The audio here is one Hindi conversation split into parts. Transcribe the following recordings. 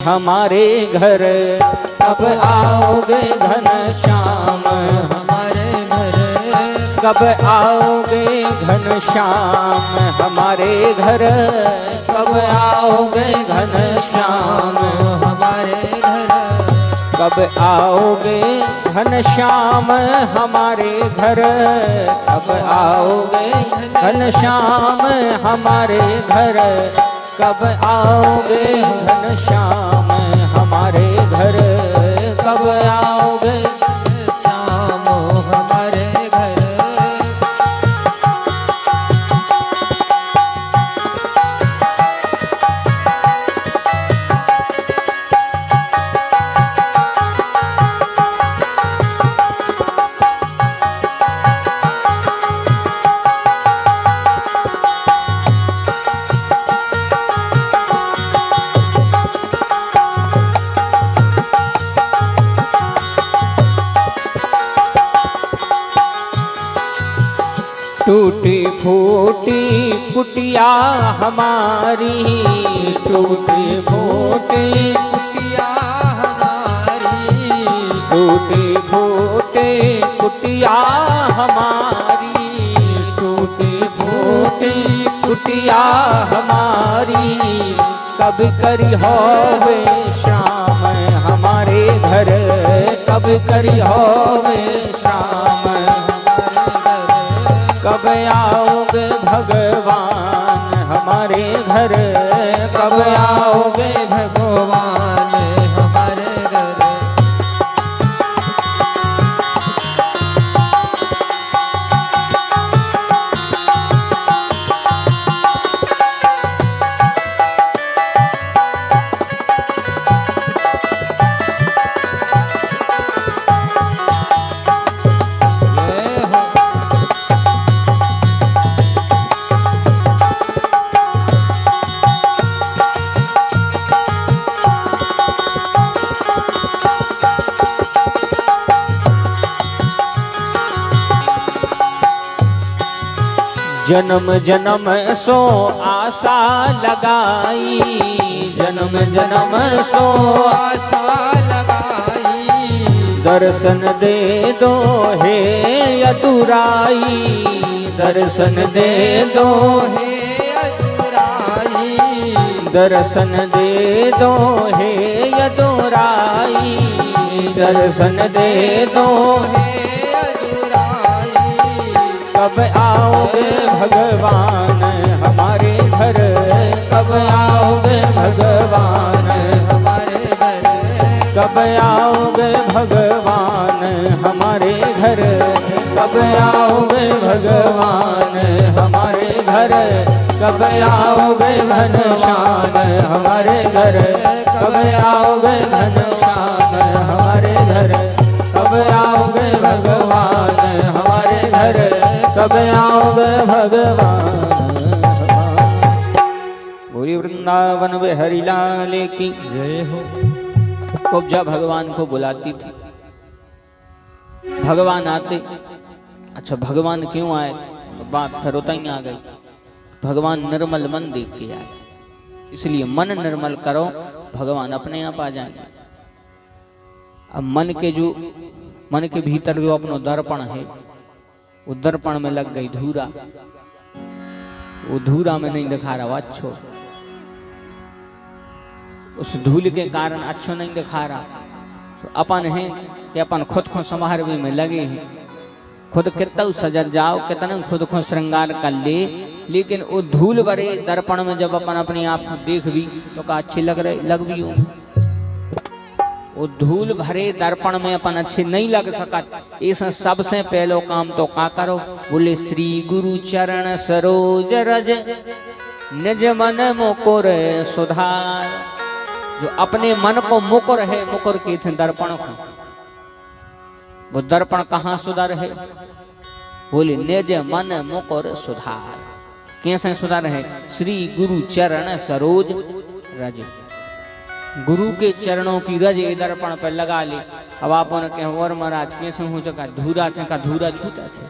हमारे घर कब आओगे घनश्याम हमारे घर कब आओगे घनश्याम हमारे घर कब आओगे घनश्याम हमारे घर कब आओगे घनश्याम हमारे घर कब आओगे घनश्याम हमारे घर कब आओगे घनश्याम हमारे घर कब आओगे घनश्याम हमारे घर। टूटी फूटी कुटिया हमारी टूटी फूटी कुटिया हमारी टूटी फूटी कुटिया हमारी टूटी फूटी कुटिया हमारी कब करी होवे श्याम हमारे घर कब करी होवे श्याम कब आओगे भगवान हमारे घर कब आओगे भगवान हमारे घर। जन्म जन्म सो आशा लगाई जन्म जन्म सो आशा लगाई दर्शन दे दो हे अधुराई दर्शन दे दो हे अधुराई दर्शन दे दो हे अधुराई दर्शन दे दो हे कब आओगे भगवान हमारे घर कब आओगे भगवान हमारे घर कब आओगे भगवान हमारे घर कब आओगे भगवान हमारे घर कब आओगे घनश्याम हमारे घर कब आओगे घनश्याम हमारे घर कब आओगे भगवान हमारे घर कब आओगे भगवान। पूरी वृंदावन में हरिलाल की जय हो। कुब्जा भगवान को बुलाती थी, भगवान आते। अच्छा भगवान क्यों आए तो बात फिर उतई आ गई। भगवान निर्मल मन देख के आए, इसलिए मन निर्मल करो भगवान अपने आप आ जाएंगे। अब मन के भीतर जो अपनो दर्पण है वो दर्पण में लग गई धूरा, वो धूरा में नहीं दिखा रहा अच्छो, उस धूल के कारण अच्छो नहीं दिखा रहा। तो अपन है कि अपन खुद को संभालने में लगे हैं, खुद कितना सजग जाओ कितना खुद को श्रृंगार कर ले, लेकिन वो धूल भरे दर्पण में जब अपन अपने आप को देख भी तो का अच्छे लग भी हो। वो धूल भरे दर्पण में अपन अच्छे नहीं लग सकत। इस सबसे पहलो काम तो का करो, बोले श्री गुरु चरण सरोज रज निज मन मुकुर सुधार। जो अपने मन को मुकुर है, मुकुर के थे दर्पण को, वो दर्पण कहाँ सुधार है, बोले निज मन मुकुर सुधार। कैसे सुधार है, श्री गुरु चरण सरोज रज, गुरु के चरणों की रज दर्पण पर लगा ले। अब आप कहे और महाराज कैसे हो चुका धूरा से का धूरा छूटा थे,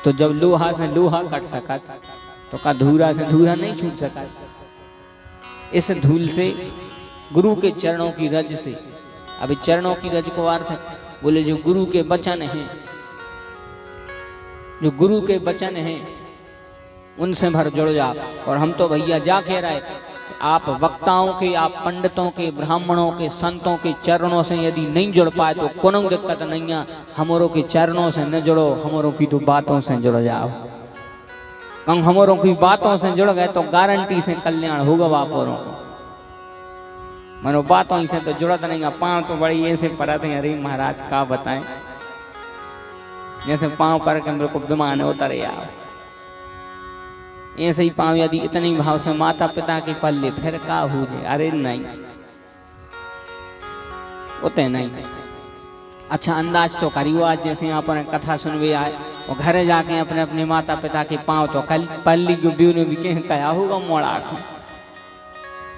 तो जब लोहा से लोहा कट सका तो का धूरा से धूरा नहीं छूट सका। इस धूल से, गुरु के चरणों की रज से। अभी चरणों की रज को अर्थ बोले जो गुरु के वचन हैं, जो गुरु के वचन हैं उनसे भर जुड़ जा। और हम तो भैया जा कह रहे आप वक्ताओं के, आप पंडितों के, ब्राह्मणों के, संतों के चरणों से यदि नहीं जुड़ पाए तो कोनो दिक्कत नहीं है। हमरों के चरणों से न जुड़ो, हमरों की तो बातों से जुड़ जाओ। कम हमरों की बातों से जुड़ गए तो गारंटी से कल्याण होगा वापोरों को। मनो बातों से तो जुड़त नहीं है। पाँव तो बड़ी ऐसे परत है, अरे महाराज का बताएं, जैसे पाँव पर के बिल्कुल विमान उतरे आओ। ऐसे ही पाँव यदि इतने भाव से माता पिता के पल्ले फिर का हो जाए, अरे नहीं उते नहीं। अच्छा अंदाज तो करियो। आज जैसे यहाँ पर कथा सुनवे आए और घरे जाके अपने अपने माता पिता के पाँव तो कल पल्ली को ब्यू ने भी कह कया होगा मोड़ा खा।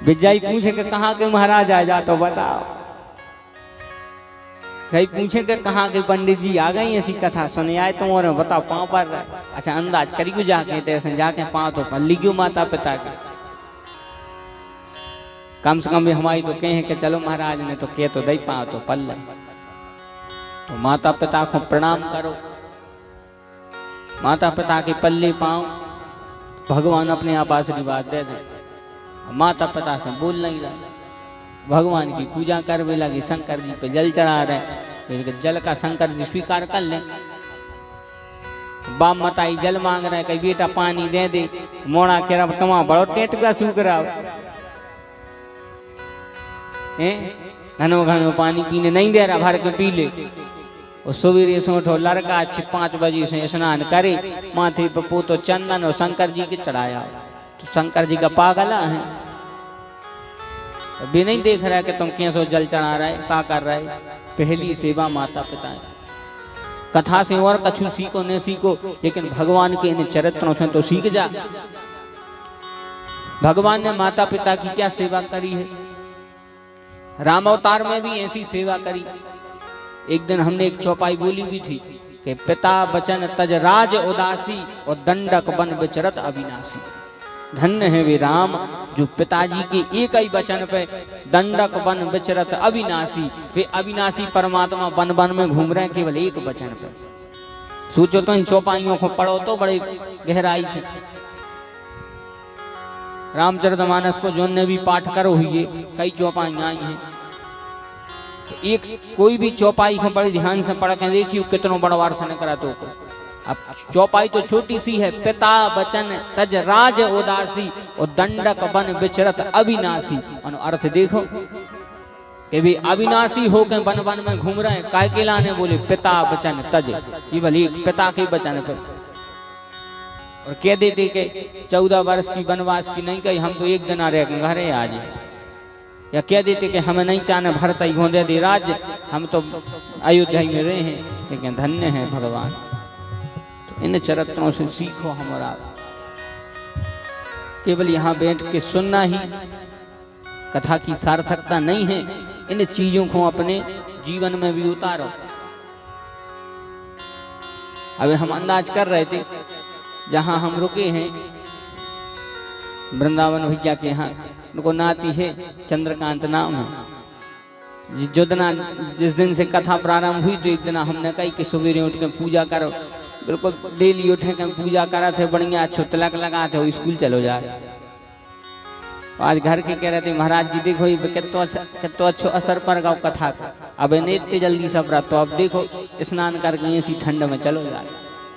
विजय पूछे कि कहाँ के महाराज आ जा तो बताओ। कहीं पूछे कि कहाँ के पंडित जी आ गई ऐसी कथा सुने आए तो और बताओ पाँव पर। अच्छा अंदाज करियो जाके तैसे जाके पाँव तो पल्ली क्यों माता पिता के। कम से कम भी हमारी तो कहें कि चलो महाराज ने तो कह तो दई पाँव तो पल्ले। तो माता पिता को प्रणाम करो, माता पिता के पल्ले पाँव, भगवान अपने आप आशीर्वाद दे दे। माता पिता से बोल नहीं रहा, भगवान की पूजा करने लगी, शंकर जी पे जल चढ़ा रहे, जल का शंकर जी स्वीकार कर ले। बाप मताई जल मांग रहे, कहीं बेटा पानी दे दे, मोड़ा के रब तमा बड़ो टेट का सूख रहा घनो घनो पानी पीने नहीं दे रहा, भर के पी ले। और सवेरे से उठो लड़का 5 बजे से स्नान करे, माथे पे पोतो चंदन और शंकर जी के चढ़ाया। तो शंकर जी का पागल है, अभी नहीं देख रहा है कि तुम कैसे जल चढ़ा रहा है, क्या कर रहा है। पहली सेवा माता पिता है। कथा से और कछु सीखो न सीखो, लेकिन भगवान के इन चरित्रों से तो सीख जा। भगवान ने माता पिता की क्या सेवा करी है। राम अवतार में भी ऐसी सेवा करी। एक दिन हमने एक चौपाई बोली भी थी कि पिता बचन तज राज उदासी और दंडक बन विचरत अविनाशी। धन्य है वे राम जो पिताजी के एक ही वचन पे दंडक बन विचरत अविनाशी। वे अविनाशी परमात्मा वन वन में घूम रहे हैं केवल एक वचन पे। सोचो तो इन चौपाइयों को पढ़ो तो बड़े गहराई से। रामचरितमानस को जोन ने भी पाठ करो हुई कई चौपाइयां आई हैं। एक कोई भी चौपाई को बड़े ध्यान से पढ़ के देखियो कितना बड़ा अर्थ न करा तो। अब चौपाई तो छोटी सी है, पिता बचन तज राज उदासी और दंडक बन विचरत अविनाशी। अर्थ देखो कि भी अविनाशी होकर वन वन में घूम रहे हैं। काय के लाने बोले पिता बचन तज, ये भले पिता के वचन पर। और कह देते कि 14 वर्ष की वनवास की नहीं कही, हम तो एक दिन आ रहे घरे आ जाए। या कह देते कि हमें नहीं चाहने भरत ही गोंदे दे राज्य, हम तो अयोध्या में रहे हैं। लेकिन धन्य है भगवान। तो इन चरित्रों से सीखो हमारा। केवल यहाँ बैठ के सुनना ही कथा की सार्थकता नहीं है, इन चीजों को अपने जीवन में भी उतारो। अभी हम अंदाज कर रहे थे जहां हम रुके हैं वृंदावन भैया के यहाँ, उनको नाती है चंद्रकांत नाम है। जो दिन जिस दिन से कथा प्रारंभ हुई तो एक दिन हमने कही कि सवेरे उठ के पूजा करो। बिल्कुल डेली उठे के पूजा करा थे, बढ़िया अच्छो तिलक लगा थे, स्कूल चलो जा। आज घर के कह रहे थे महाराज जी देखो कितो अच्छो असर पर गाओ कथा का। अब इतने जल्दी सब रहा तो अब देखो स्नान करके ऐसी ठंड में चलो जा।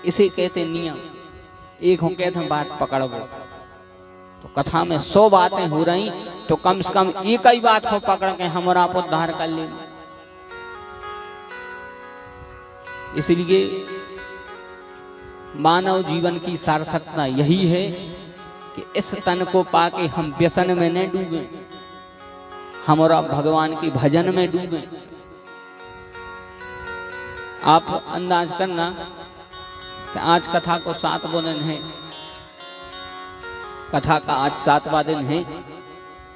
इसे कहते नियम। एक हो कहते बात पकड़ो। तो कथा में 100 बातें हो रही तो कम से कम एक ही बात को पकड़ के हमारा आप उद्धार कर ले। इसलिए मानव जीवन की सार्थकता यही है कि इस तन को पाके हम व्यसन में न डूबे, हमारा भगवान के भजन में डूबे। आप अंदाज करना कि आज कथा को 7 दिन है। कथा का आज 7वां दिन है।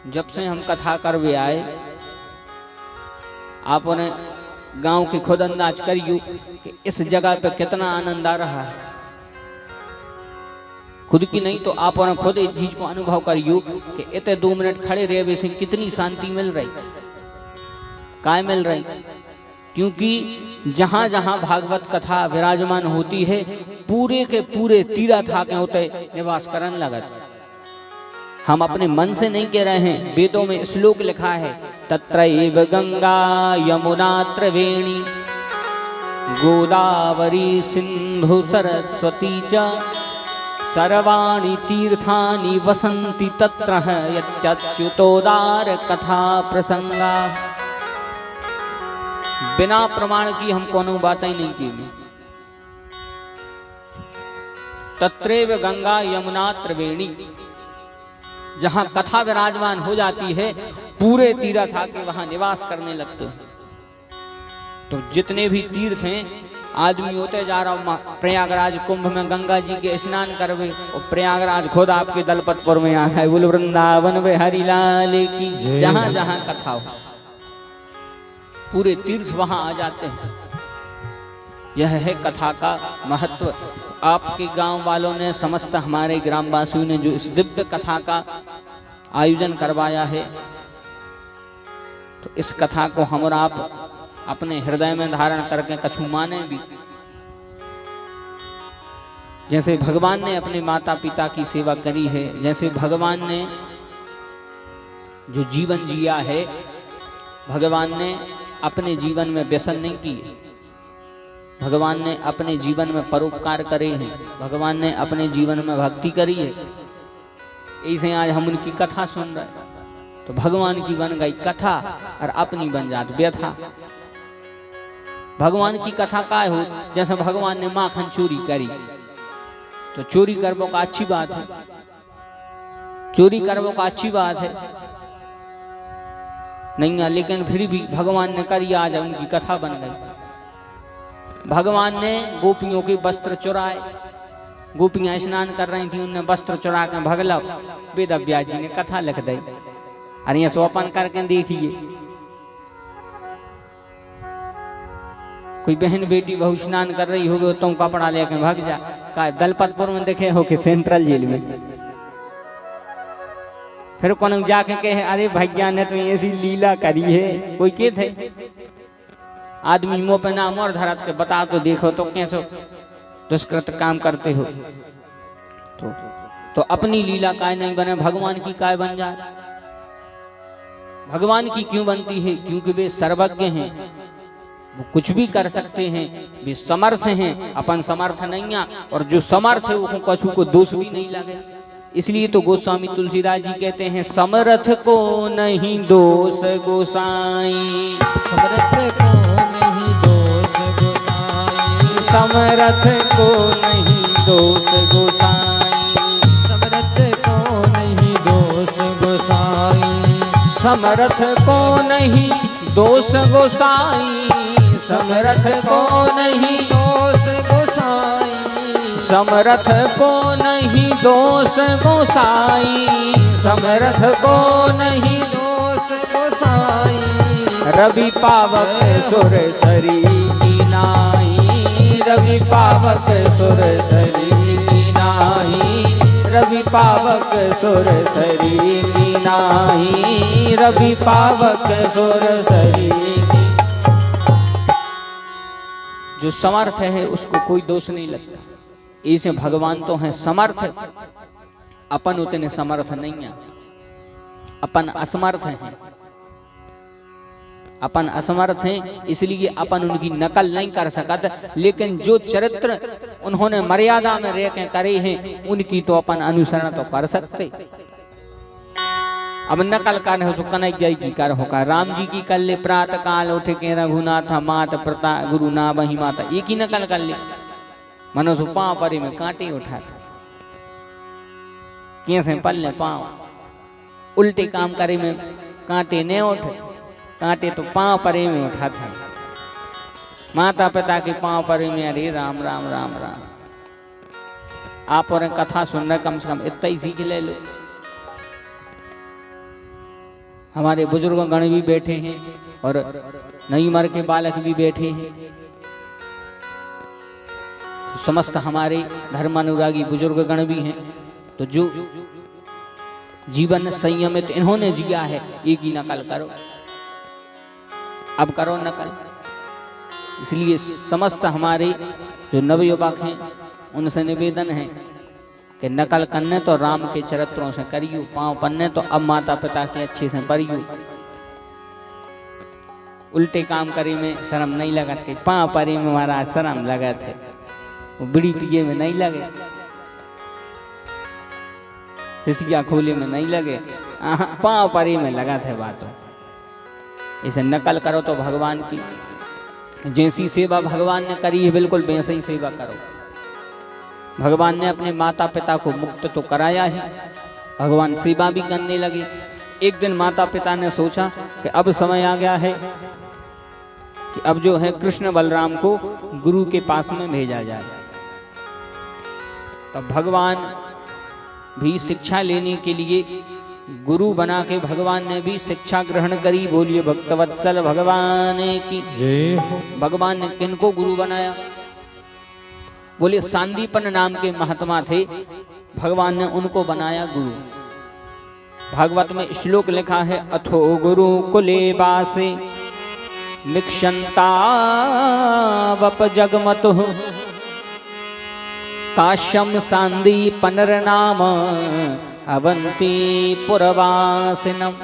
जब से हम कथा कर वे आए, आप उन्हें गांव के खुद अंदाज करियो कि इस जगह पे कितना आनंद आ रहा है। खुद की नहीं तो आप और खुद इस चीज को अनुभव करियो कि इतने 2 मिनट खड़े रहे से कितनी शांति मिल रही, काय मिल रही। क्योंकि जहां जहां भागवत कथा विराजमान होती है पूरे के पूरे तीर्थ आके होते निवास करने लगत। हम अपने मन से नहीं कह रहे हैं, वेदों में श्लोक लिखा है तत्रैव गंगा यमुना त्रिवेणी गोदावरी सिंधु सरस्वती च सर्वाणि तीर्थानि वसन्ति तत्र यच्युतोदार कथा प्रसंगा। बिना प्रमाण की हम कोनो बातें नहीं की। तत्रैव गंगा यमुना त्रिवेणी, जहां कथा विराजमान हो जाती है पूरे तीर्थ आके वहां निवास करने लगते हैं। तो जितने भी तीर्थ हैं आदमी होते जा रहा प्रयागराज कुंभ में गंगा जी के स्नान करवे और प्रयागराज खुद आपके दलपतपुर में आ गए। बोल वृंदावन में हरिलाल की। जहां जहां कथा हो पूरे तीर्थ वहां आ जाते हैं। यह है कथा का महत्व। आपके गांव वालों ने समस्त हमारे ग्रामवासियों ने जो इस दिव्य कथा का आयोजन करवाया है, तो इस कथा को हम और आप अपने हृदय में धारण करके कछु माने भी। जैसे भगवान ने अपने माता पिता की सेवा करी है, जैसे भगवान ने जो जीवन जिया है, भगवान ने अपने जीवन में व्यसन नहीं किए, भगवान ने अपने जीवन में परोपकार करे हैं, भगवान ने अपने जीवन में भक्ति करी है। इसे आज हम उनकी कथा सुन रहे हैं, तो भगवान की बन गई कथा और अपनी बन जात व्यथा। भगवान की कथा काय हो, जैसे भगवान ने माखन चोरी करी, तो चोरी करबो का अच्छी बात है, चोरी करबो का अच्छी बात है नहीं है, लेकिन फिर भी भगवान ने करी, आज उनकी कथा बन गई। भगवान ने गोपियों के वस्त्र चुराए, गोपियां स्नान कर रही थी, उनने वस्त्र चुरा के भगला। वेद व्यास जी ने कथा लिख दी। अरे ये सोपन करके देखिए, कोई बहन बेटी बहु स्नान कर रही होगी, तुम कपड़ा लेके भाग जा। का दलपतपुर में देखे हो कि सेंट्रल जेल में। फिर कौन जाके कहे अरे भैया ने तो ऐसी लीला करी है, कोई के थे आदमी मुंह पे नाम और धरत के बता तो देखो तो कैसे दुष्कृत काम करते हो। तो अपनी लीला काय नहीं बने, भगवान की काय बन जाए। भगवान की क्यों बनती है? क्योंकि वे सर्वज्ञ हैं, वो कुछ भी कर सकते हैं, वे समर्थ हैं, अपन समर्थ नहीं है। और जो समर्थ है वो कछु को दोष भी नहीं लगे। इसलिए तो गोस्वामी तुलसीदास जी कहते हैं समर्थ को नहीं दोष गोसाई, समर्थ को नहीं दोष गोसाई, समर्थ को नहीं दोष गोसाई, समर्थ को नहीं दोष गोसाई, समर्थ को नहीं दोष गोसाई, समर्थ को नहीं दोष गोसाई, समर्थ को नहीं दोष गोसाई। रवि पावक सुर सरी की नाही, रवि पावक सुर सरी की नाही, रवि पावक सुर सरी की नाही, रवि पावक सुर सरी की। जो समर्थ है उसको कोई दोष नहीं लगता। इसे भगवान तो है समर्थ, अपन उतने समर्थ नहीं है, अपन असमर्थ हैं, अपन असमर्थ हैं, इसलिए अपन उनकी नकल नहीं कर सकते। लेकिन जो चरित्र उन्होंने मर्यादा में रह के करे हैं उनकी तो अपन अनुसरण तो कर सकते। अब नकल कर हो तो कन्हैया की कर होगा, राम जी की कर ले, प्रातः काल उठ के रघुनाथ मात प्रता गुरु ना बही माता, एक ही नकल कर ले। मनुष्य पांव परे में कांटे उठाता, कैसे पल्ले पांव उल्टे काम करे में कांटे नहीं उठे, कांटे तो पांव परे में उठाता। माता पिता के पांव परे में अरे राम राम राम राम। आप और कथा सुन रहे, कम से कम इतना ही सीख ले लो। हमारे बुजुर्ग गण भी बैठे हैं और नई उम्र के बालक भी बैठे हैं। समस्त हमारे धर्मानुरागी बुजुर्गगण भी हैं, तो जो जीवन संयमित इन्होंने जिया है, एक ही नकल करो, अब करो नकल। इसलिए समस्त हमारे जो नवयुवक हैं उनसे निवेदन है कि नकल करने तो राम के चरित्रों से करियो, पांव पन्ने तो अब माता पिता के अच्छे से परियो। उल्टे काम करे में शर्म नहीं लगत के, पांव परे में हमारा शर्म लगत है, वो बीड़ी पिए में नहीं लगे, सिसिया खोले में नहीं लगे, पांव परे में लगा थे बातों। इसे नकल करो तो भगवान की जैसी सेवा भगवान ने करी है बिल्कुल वैसे ही सेवा करो। भगवान ने अपने माता पिता को मुक्त तो कराया ही, भगवान सेवा भी करने लगे। एक दिन माता पिता ने सोचा कि अब समय आ गया है कि अब जो है कृष्ण बलराम को गुरु के पास में भेजा जाए। तब भगवान भी शिक्षा लेने के लिए गुरु बना के भगवान ने भी शिक्षा ग्रहण करी। बोलिए भक्तवत्सल भगवान की जय हो। भगवान ने किनको गुरु बनाया? बोले सांदीपन नाम के महात्मा थे, भगवान ने उनको बनाया गुरु। भागवत में श्लोक लिखा है, अथो गुरु कुले वासे मिक्षंतावप जगमतु काश्यम सांदीपनर नाम अवंती पुरवासिनम।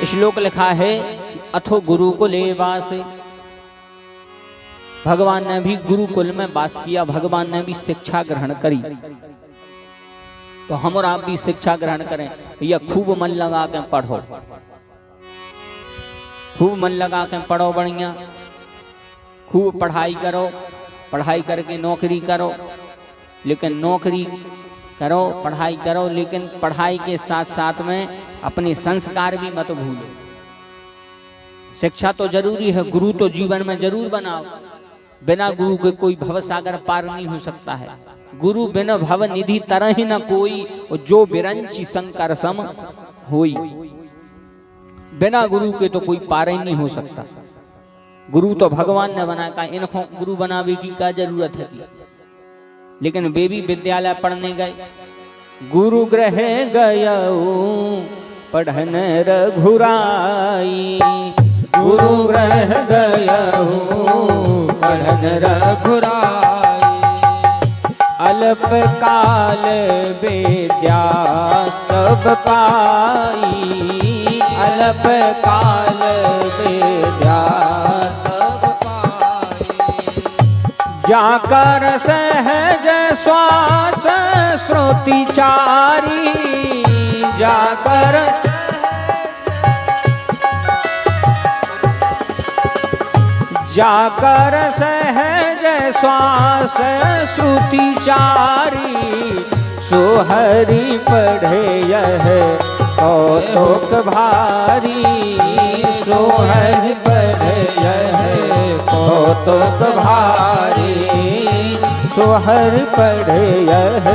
श्लोक लिखा है अथो गुरुकुल वासे, भगवान ने भी गुरुकुल में वास किया, भगवान ने भी शिक्षा ग्रहण करी। तो हम और आप भी शिक्षा ग्रहण करें भैया, खूब मन लगा के पढ़ो, खूब मन लगा के पढ़ो, बढ़िया खूब पढ़ाई करो, पढ़ाई करके नौकरी करो, लेकिन नौकरी करो, पढ़ाई करो, लेकिन पढ़ाई के साथ साथ में अपने संस्कार भी मत भूलो। शिक्षा तो जरूरी है, गुरु तो जीवन में जरूर बनाओ। बिना गुरु के कोई भव सागर पार नहीं हो सकता है। गुरु बिना भव निधि तरह ही न कोई, जो बिरंची शंकर सम होई। बिना गुरु के तो कोई पार ही नहीं हो सकता। गुरु तो भगवान ने बना का, इनको गुरु बनावे की क्या जरूरत है? लेकिन वे भी विद्यालय पढ़ने गए। गुरु गृह गयऊ पढ़न रघुराई, गुरु गृह गयऊ पढ़न रघुराई। अल्प काल विद्या तब पाई, अल्प काल विद्या तब पाई। जाकर सहज श्वास श्रुति चारी, जाकर जाकर सहज श्वास श्रुति चारी। सोहरी पढ़े यह कौतुक भारी, सोहरी पढ़े यह कौतुक भारी। सोहर पढ़े यह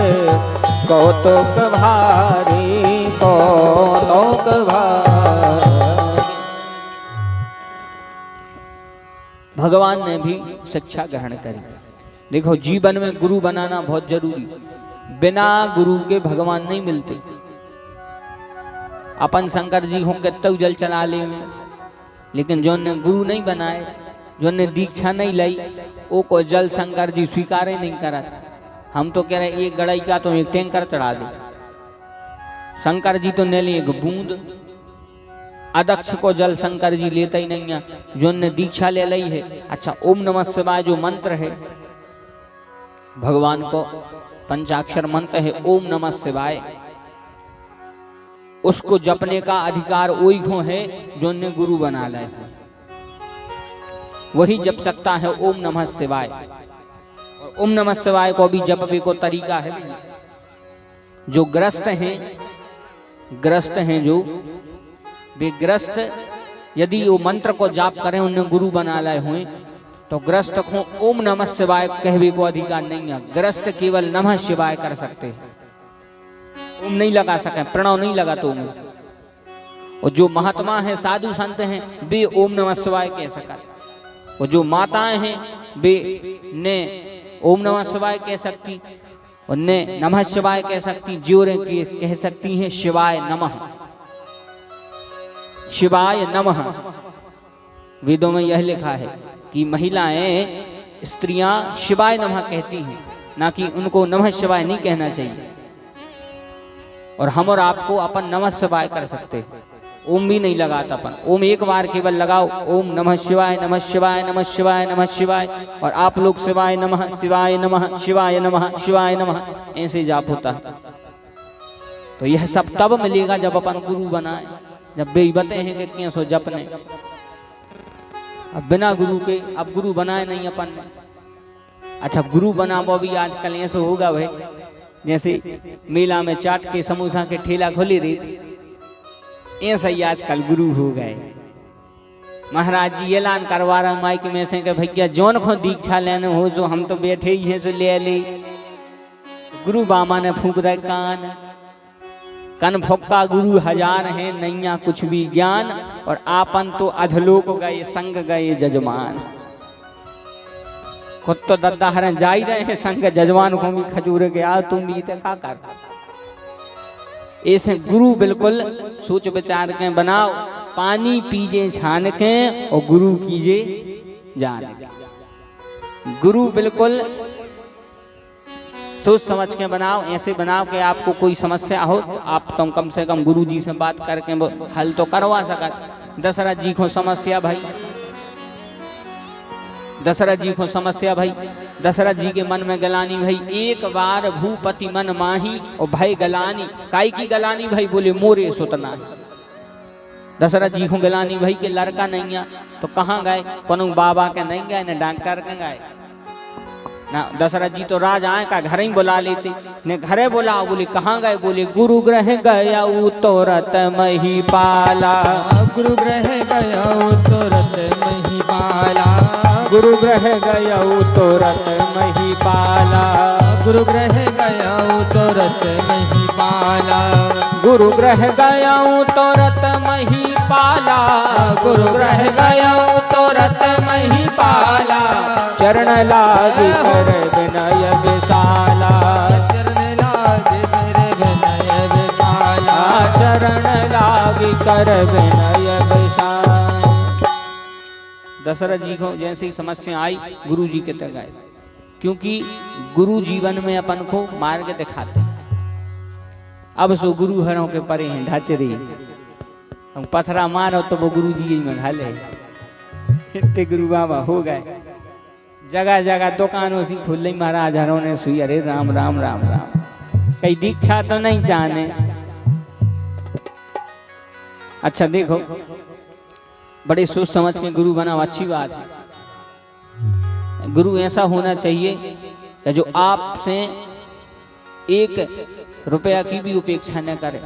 कौतुक भारी, कौतुक भारी। भगवान ने भी शिक्षा ग्रहण करी। देखो जीवन में गुरु बनाना बहुत जरूरी, बिना गुरु के भगवान नहीं मिलते। अपन शंकर जी हो कितना जल चला ले में, लेकिन जो ने गुरु नहीं बनाए, जो ने दीक्षा नहीं लाई, वो को जल शंकर जी स्वीकार ही नहीं करा। हम तो कह रहे एक गड़ाई का तो एक टैंकर चढ़ा दे, शंकर जी तो नहीं लिए एक बूंद। अदक्ष को जल शंकर जी लेता ही नहीं है, जो ने दीक्षा ले ली है। अच्छा, ओम नमः शिवाय जो मंत्र है, भगवान को पंचाक्षर मंत्र है ओम नमः शिवाय, उसको जपने का अधिकार वही को है जो ने गुरु बना लाए, वही जप सकता है ओम नमः शिवाय। और ओम नमः शिवाय को भी जपने को तरीका है। जो ग्रस्त हैं जो वे ग्रस्त यदि वो मंत्र को जाप करें, उन्हें गुरु बना लाए हुए, तो ग्रस्त को ओम नमः शिवाय कहवे को अधिकार नहीं है। ग्रस्त केवल नमः शिवाय कर सकते हैं, ओम नहीं लगा सके, प्रणव नहीं लगा तो ओम। और जो महात्मा हैं, साधु संत हैं, वे ओम नमः शिवाय कह सकते। और जो माताएं हैं वे ने ओम नमः शिवाय कह सकती और ने नमः शिवाय कह सकती, जोरे कह सकती हैं शिवाय नमः, शिवाय नमः। वेदों में यह लिखा है कि महिलाएं, स्त्रियां शिवाय नमः कहती हैं, ना कि उनको नमः शिवाय नहीं कहना चाहिए। और हम और आपको अपन नमः शिवाय कर सकते हैं, ओम भी नहीं लगाता अपन, ओम एक बार केवल लगाओ, ओम नमः शिवाय नमः शिवाय नमः शिवाय नमः शिवाय, और आप लोग शिवाय नमः शिवाय नमः शिवाय नमः शिवाय नमः ऐसे जाप होता है। तो यह सब तब मिलेगा जब अपन गुरु बनाए, जब बेबते हैं कि क्यों सो जपने। अब बिना गुरु के अब गुरु बनाए नहीं अपन ने। अच्छा गुरु बना वो भी आजकल ऐसे होगा भाई, जैसे मेला में चाट के समोसा के ठेला खोली रही थी, ऐसा ही आजकल गुरु हो गए। महाराज जी ऐलान करवा रहे माइक में से कि भैया जौन को दीक्षा लेने हो जो हम तो बैठे ही हैं सो ले ले। गुरु बामा ने फूंक दे कान, कन फुक्का गुरु हजार हैं, नैया कुछ भी ज्ञान, और आपन तो अधलोक गए संग गए जजमान। खुद तो दद्दा हरण जा ही रहे हैं संग जजमान को भी खजूर के आ, तुम भी तो का कर। ऐसे गुरु बिल्कुल सोच विचार के बनाओ, पानी पीजे छान के और गुरु कीजे जान। गुरु बिल्कुल सोच समझ के बनाओ, ऐसे बनाओ कि आपको कोई समस्या हो तो आप तो कम से कम गुरु जी से बात करके हल तो करवा सकत। दशरथ जी को समस्या भाई, दशरथ जी को समस्या भाई, दशरथ जी के मन में गलानी भाई, एक बार भूपति मन माही और भाई गलानी, काई की गलानी भाई, बोले मोरे सुतना है। दशरथ जी को गलानी भाई के लड़का नहीं है तो कहाँ गए, कोनो बाबा के नहीं गए न डॉक्टर के गए ना। दशरथ जी तो राजा आए का घर ही बुला लेते, ने घरे बुलाओ, बोले कहाँ गए, बोले गुरु ग्रह गया तोरत महिपाला, गुरु ग्रह गया तोरत महिपाला, गुरु ग्रह गया तोरत महिपाला, गुरु ग्रह गया तोरत महिपाला, गुरु ग्रह गया तोरत महिपाला, गुरु ग्रह गया तोरत महिपाला, चरण लागी कर विनय विशाला, चरण लागे कर विनय विशाला, चरण लागी कर विनय विशाला। दशरथ जी को जैसे ही समस्या आई गुरु जी के तक आए, क्योंकि गुरु जीवन में अपन को मार्ग दिखाते हैं। अब सो गुरु हरों के परे हैं ढाचरी, हम पथरा मारो तो वो गुरु जी में घाले। इतने गुरु बाबा हो गए, जगह जगह दुकानों से खुल रही, महाराज हरों ने सुई, अरे राम राम राम राम, कई दीक्षा तो नहीं जाने। अच्छा देखो, बड़े सोच समझ के गुरु बना, अच्छी बात है। गुरु ऐसा होना चाहिए कि जो आपसे 1 रुपया की भी उपेक्षा न करे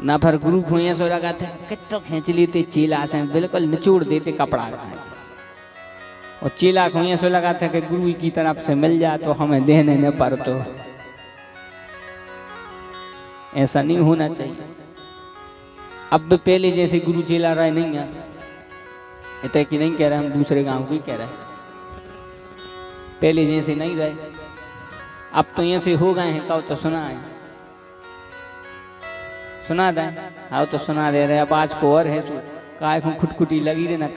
ना। पर गुरु को ऐसा लगा था कितना खींच लेते चेला से, बिल्कुल निचोड़ देते कपड़ा, और चेला को ऐसा लगा था कि गुरु की तरफ से मिल जाए तो हमें देने न पर। तो ऐसा नहीं होना चाहिए। अब पहले जैसे गुरु चेला रहे नहीं है, इतने की नहीं कह रहे, हम दूसरे गांव की कह रहे, पहले जैसे नहीं रहे, अब तो ऐसे हो गए हैं। कहो तो सुना है, सुना दे, आओ तो सुना दे रहे। अब आज को और है तो काय को खुटखुटी लगी रहे ना,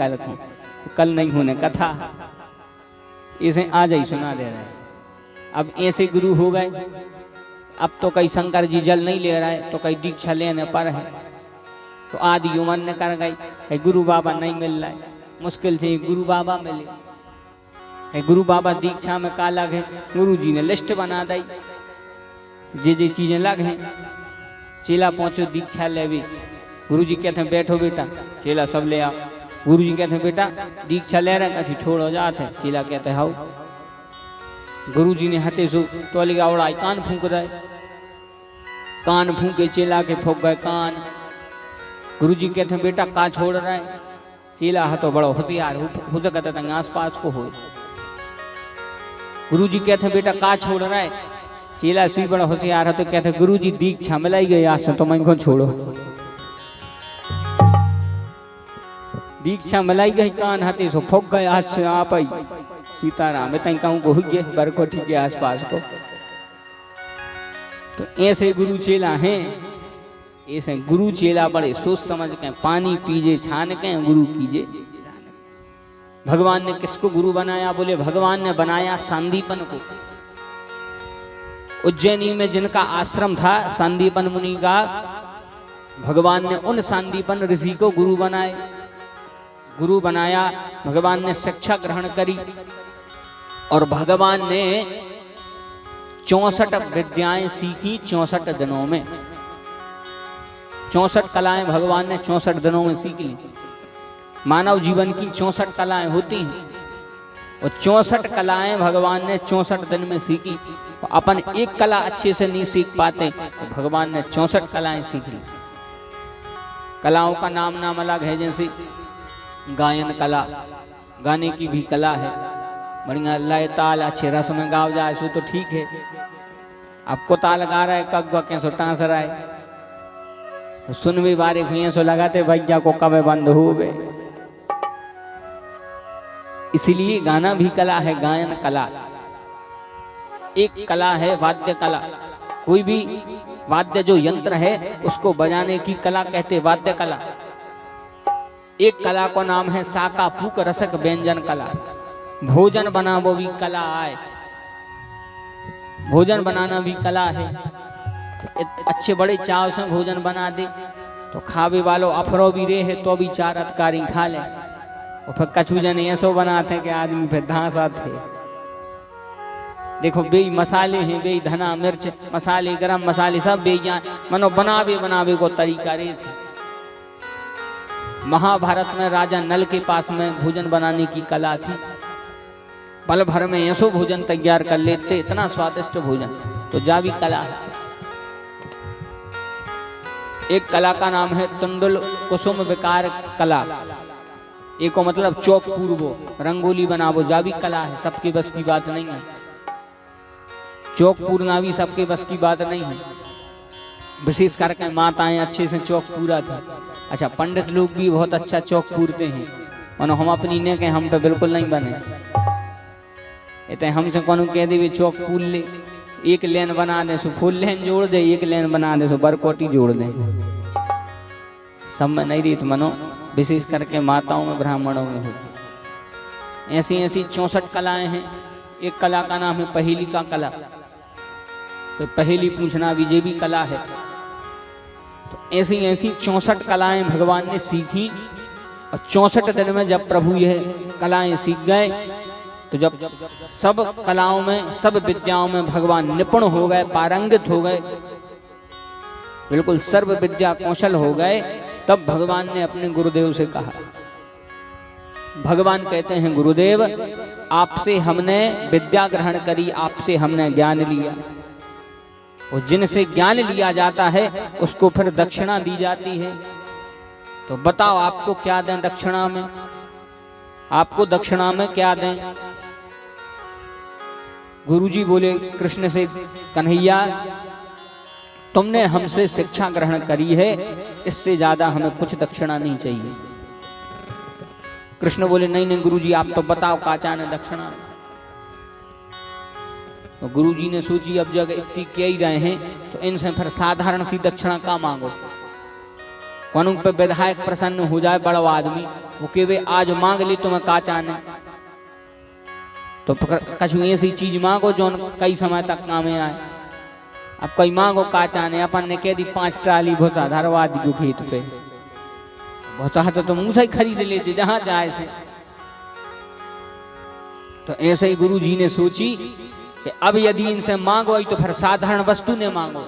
कल नहीं होने कथा, इसे आज ही सुना दे रहे। अब ऐसे गुरु हो गए, अब तो कई शंकर जी जल नहीं ले रहा है तो कई दीक्षा लेने पर है, तो आदि उम्र ने कर गई, गुरु बाबा नहीं मिल रहा है, मुश्किल से गुरु बाबा मिले। गुरु बाबा दीक्षा में का लग है, गुरु जी ने लिस्ट बना दी, जे चीजें लग हैं, चेला पहुंचो दीक्षा ले भी। गुरु जी कहते हैं बैठो बेटा, चेला सब ले आओ। गुरु जी कहते हैं बेटा दीक्षा ले रहे हैं, कभी छोड़ हो जाते, चेला कहते हैं हाउ। गुरु जी ने हते सो टोली का उड़ाई, कान फूंक रहे, कान फूंके चेला के फूक गए कान। गुरु जी कहते हैं बेटा का छोड़ रहा है, चेला हतो बड़ो होशियार हो सकता था आस पास को हो। गुरु जी कहते हैं बेटा का छोड़ रहा है, चेला सुई बड़ा होशियार है तो कहते गुरु जी दीक्षा मिलाई गई, आज से तो मैं को छोड़ो। दीक्षा मलाई गई कान हाथे सो फुक गए आज से आप आई सीताराम तई कहूँ को हुए बरकोठी के आसपास को। तो ऐसे गुरु चेला हैं, ऐसे गुरु चेला बड़े सोच समझ के पानी पीजे छान के गुरु कीजे। भगवान ने किसको गुरु बनाया? बोले भगवान ने बनाया सांदीपन को। उज्जैनी में जिनका आश्रम था सांदीपन मुनि का, भगवान ने उन सांदीपन ऋषि को गुरु बनाया। भगवान ने शिक्षा ग्रहण करी और भगवान ने 64 विद्याएं सीखी 64 दिनों में। 64 कलाएं भगवान ने 64 दिनों में सीख ली। मानव जीवन की 64 कलाएं होती हैं और 64 कलाएं भगवान ने 64 दिन में सीखी। अपन एक कला अच्छे से नहीं सीख पाते तो भगवान ने 64 कलाएं सीख ली। कलाओं का नाम अलग है, जैसे गायन कला, गाने की भी कला है, बढ़िया लय ताल अच्छे रस में गाओ जाए सो तो ठीक है। आपको ताल गा रहा है कग कैसो टांस रहा है तो सुन भी बारीक हुई सो लगाते भैया को कब बंद हो गए। इसीलिए गाना भी कला है, गायन कला। एक कला है वाद्य कला। कोई भी वाद्य जो यंत्र है उसको बजाने की कला कहते वाद्य कला। एक कला को नाम है साका फूक रसक व्यंजन कला। भोजन बना वो भी कला है, भोजन बनाना भी कला है। अच्छे बड़े चाव से भोजन बना दे तो खावे वालों अफरो भी रे है तो भी 4 अतकारी खा ले। और फिर कछु जन ऐसो बनाते कि आदमी फिर धांस आते। देखो बे मसाले हैं, बे धना मिर्च मसाले गरम मसाले सब बे मनो बनावे को तरीका रे थे। महाभारत में राजा नल के पास में भोजन बनाने की कला थी। पल भर में ऐसो भोजन तैयार कर लेते, इतना स्वादिष्ट भोजन। तो जा भी कला है। एक कला का नाम है तुंडुल कुसुम विकार कला। एक को मतलब चौक पूर्वो रंगोली बनावो, जा भी कला है। सबके बस की बात नहीं है। चौक पूरना भी सबके बस की बात नहीं है। विशेष करके माताएं अच्छे से चौक पूरा था। अच्छा, पंडित लोग भी बहुत अच्छा चौक पूरते हैं। और हम अपनी ने के हम पे बिल्कुल नहीं बने। इतने हमसे कौन कह दे चौक पूर ले, एक लेन बना दे सो फुल लेन जोड़ दे, एक लेन बना दे सो बरकोटी जोड़ दे। सब में नहीं रीत मनो, विशेष करके माताओं में ब्राह्मणों में होती। ऐसी 64 कलाएं हैं। एक कला का नाम है पहेली का कला। तो पहेली पूछना भी ये भी कला है। तो ऐसी 64 कलाएं भगवान ने सीखी। और 64 दिन में जब प्रभु यह कलाएं सीख गए तो जब सब कलाओं में सब विद्याओं में भगवान निपुण हो गए, पारंगित हो गए, बिल्कुल सर्व विद्या कौशल हो गए, तब भगवान ने अपने गुरुदेव से कहा। भगवान कहते हैं गुरुदेव आपसे हमने विद्या ग्रहण करी, आपसे हमने ज्ञान लिया। और जिनसे ज्ञान लिया जाता है उसको फिर दक्षिणा दी जाती है। तो बताओ आपको क्या दें दक्षिणा में? आपको दक्षिणा में क्या दें? गुरुजी बोले कृष्ण से, कन्हैया तुमने हमसे शिक्षा ग्रहण करी है, इससे ज्यादा हमें कुछ दक्षिणा नहीं चाहिए। कृष्ण बोले नहीं गुरुजी आप तो बताओ का चाहने दक्षिणा। तो गुरुजी ने सोची अब जगह इतनी कह ही रहे हैं तो इनसे फिर साधारण सी दक्षिणा का मांगो। कौन पे विधायक प्रसन्न हो जाए बड़ा आदमी, वो के वे आज मांग ली तुम्हें का चाहने। तो कछु ऐसी चीज मांगो जो कई समय तक काम में आए। अब कोई मांगो का चाहने, अपन ने कह दी 5 ट्राली भूसा धरवा दी खेत पे। भूसा तो मुंह से ही खरीद लेते जहां चाहे से। तो ऐसे ही गुरु जी ने सोची कि अब यदि इनसे मांगो तो फिर साधारण वस्तु ने मांगो,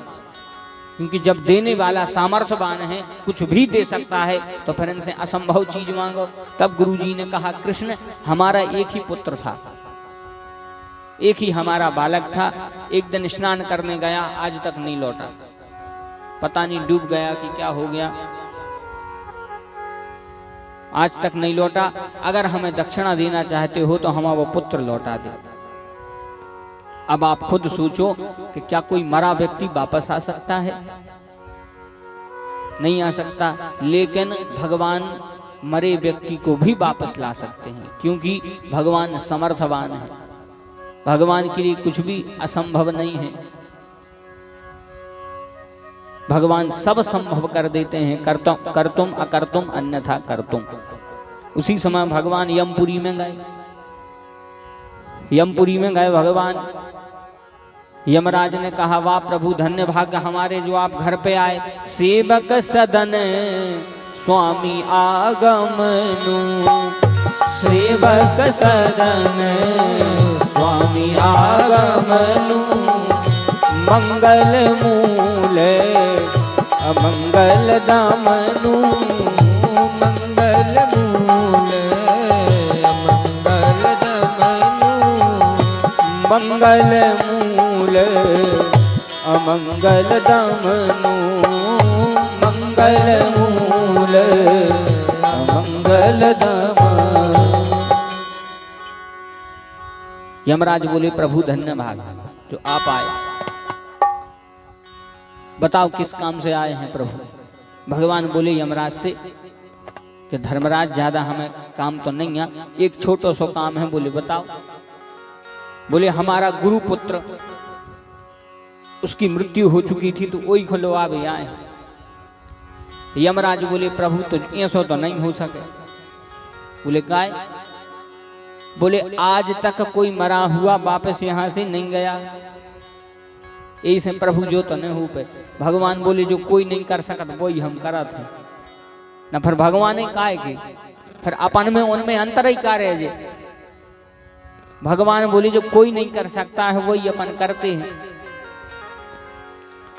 क्योंकि जब देने वाला सामर्थ्यवान है कुछ भी दे सकता है, तो फिर इनसे असंभव चीज मांगो। तब गुरु जी ने कहा कृष्ण हमारा एक ही पुत्र था, एक ही हमारा बालक था। एक दिन स्नान करने गया, आज तक नहीं लौटा। पता नहीं डूब गया कि क्या हो गया, आज तक नहीं लौटा। अगर हमें दक्षिणा देना चाहते हो तो हम वो पुत्र लौटा दे। अब आप खुद सोचो कि क्या कोई मरा व्यक्ति वापस आ सकता है? नहीं आ सकता। लेकिन भगवान मरे व्यक्ति को भी वापस ला सकते हैं, क्योंकि भगवान समर्थवान है। भगवान के लिए कुछ भी असंभव नहीं है। भगवान सब संभव कर देते हैं। करतुम अकर्तुम अन्यथा कर्तुम। उसी समय भगवान यमपुरी में गए। यमपुरी में गए भगवान। यमराज ने कहा, वाह प्रभु, धन्य भाग्य हमारे जो आप घर पे आए। सेवक सदन स्वामी आगमनु, सेवक सदन स्वामी आगमनु, मंगल मूल अमंगल दामनु, मंगल मूल मंगल दमनु, मंगल मूल अमंगल दामनु, मंगल मूल अमंगल दामनु। यमराज बोले, प्रभु धन्य भाग जो आप आए। बताओ किस काम से आए हैं प्रभु? भगवान बोले यमराज से कि धर्मराज, ज्यादा हमें काम तो नहीं है, एक छोटा सा काम है। बोले बताओ। बोले हमारा गुरु पुत्र, उसकी मृत्यु हो चुकी थी, तो वही खुलवा भी आए। यमराज बोले, प्रभु तो ऐसा तो नहीं हो सके। बोले काय? बोले आज तक कोई मरा हुआ वापस यहाँ से नहीं गया। ऐसे प्रभु जो तो नहीं हो पे। भगवान बोले जो कोई नहीं कर सकता वही हम करा थे न। फिर भगवान ही काय के, फिर अपन में उनमें अंतर ही कार्य जे। भगवान बोले जो कोई नहीं कर सकता है वही अपन करते हैं।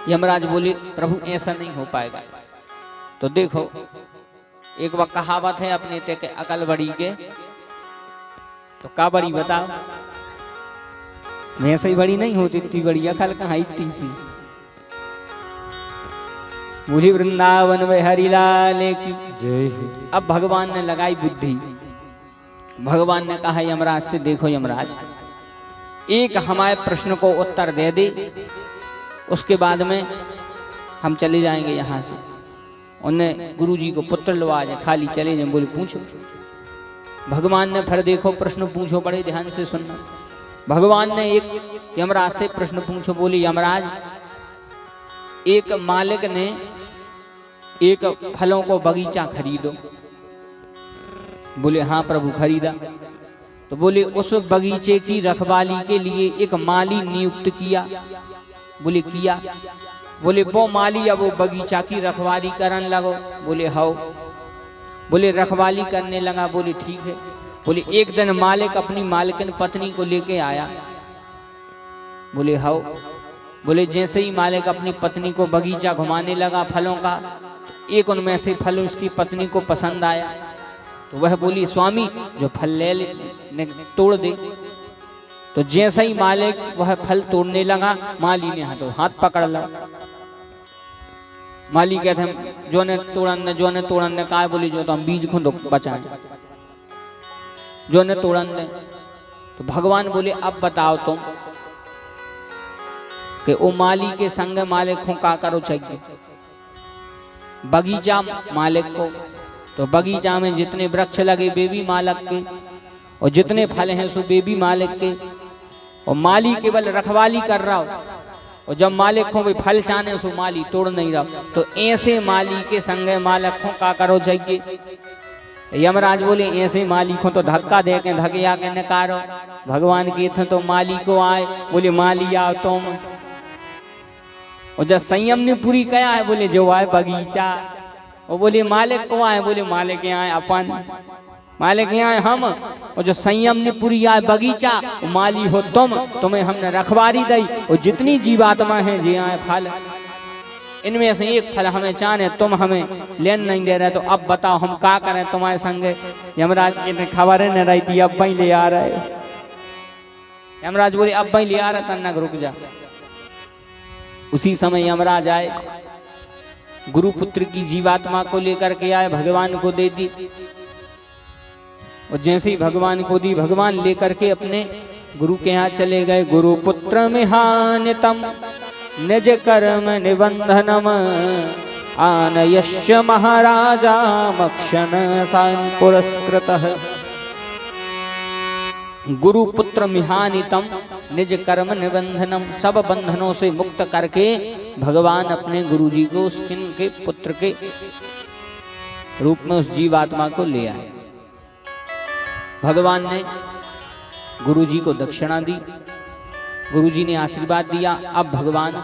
यमराज बोले प्रभु ऐसा नहीं हो पाएगा। तो देखो, एक वह कहावत है अपने ते के अकल बड़ी के, तो का बड़ी बताओ? वैसे ही बड़ी नहीं होती, इतनी बड़ी अकल कहाँ, इतनी सी। बोली वृंदावन में हरिलाल की जय। अब भगवान ने लगाई बुद्धि। भगवान ने कहा यमराज से, देखो यमराज, एक हमारे प्रश्न को उत्तर दे दे, उसके बाद में हम चले जाएंगे यहाँ से। उन्हें गुरुजी को पुत्र लो आ जाए, खाली चले जाए। बोले पूछो। भगवान ने फिर देखो प्रश्न पूछो, बड़े ध्यान से सुनना। भगवान ने एक यमराज से प्रश्न पूछो। बोले यमराज, एक मालिक ने एक फलों को बगीचा खरीदो। बोले हाँ प्रभु खरीदा। तो बोले उस बगीचे की रखवाली के लिए एक माली नियुक्त किया। बोले किया। बोले वो माली अब वो बगीचा की रखवाली करने लगो। बोले हाउ। बोले रखवाली करने लगा। बोले ठीक है। बोले एक दिन मालिक अपनी मालिकिन पत्नी को लेके आया। बोले हाउ। बोले जैसे ही मालिक अपनी पत्नी को बगीचा घुमाने लगा फलों का, एक उनमें से फल उसकी पत्नी को पसंद आया। तो वह बोली स्वामी जो फल ले तोड़ दे। तो जैसे ही मालिक वह फल तोड़ने लगा, माली ने हाथ पकड़ ला। माली कहते हैं जो ने तोड़न ने कहा। बोली जो तो हम बीज खुद बचाएं, जो ने तोड़न ने। तो भगवान बोले अब बताओ तुम कि वो माली के संग मालिक को का करो चाहिए? बगीचा मालिक को, तो बगीचा में जितने वृक्ष लगे वे भी मालिक के, और जितने फल हैं सो वे भी मालिक के, और माली केवल रखवाली कर रहा हो। और जब मालिक को भी फल चाहने सो माली तोड़ नहीं रहा। तो ऐसे माली के संग मालिक को का करो चाहिए? यमराज बोले ऐसे माली को तो धक्का दे के धकिया के नकारो। भगवान के थे तो माली को आए। बोले माली आओ तुम। और जब संयम ने पूरी कया है, बोले जो आए बगीचा। और बोले मालिक को आए। बोले मालिक आए अपन, मालिक आए हम। और जो संयम ने पूरी आए बगीचा, माली हो तुम, तुम्हें हमने रखवारी दी। और जितनी जीवात्मा है जे आए फल, इनमें से एक फल हमें चाहे, तुम हमें लेन नहीं दे रहे। तो अब बताओ हम क्या करें तुम्हारे संग? यमराज कहते खबर न रही थी, अब वही ले आ रहे। यमराज बोले अब वही ले आ रहा, तन्ना रुक जा। उसी समय यमराज आए, गुरुपुत्र की जीवात्मा को लेकर के आए, भगवान को दे दी। और जैसे ही भगवान को दी, भगवान लेकर के अपने गुरु के यहाँ चले गए। गुरुपुत्र मिहानितम निज कर्म निबंधनम आनयश्य महाराजा मक्षण सान पुरस्कृतः। गुरु पुत्र मिहानितम निज कर्म निबंधनम। सब बंधनों से मुक्त करके भगवान अपने गुरु जी को उनके पुत्र के रूप में उस जीवात्मा को ले आए। भगवान ने गुरु जी को दक्षिणा दी, गुरु जी ने आशीर्वाद दिया। अब भगवान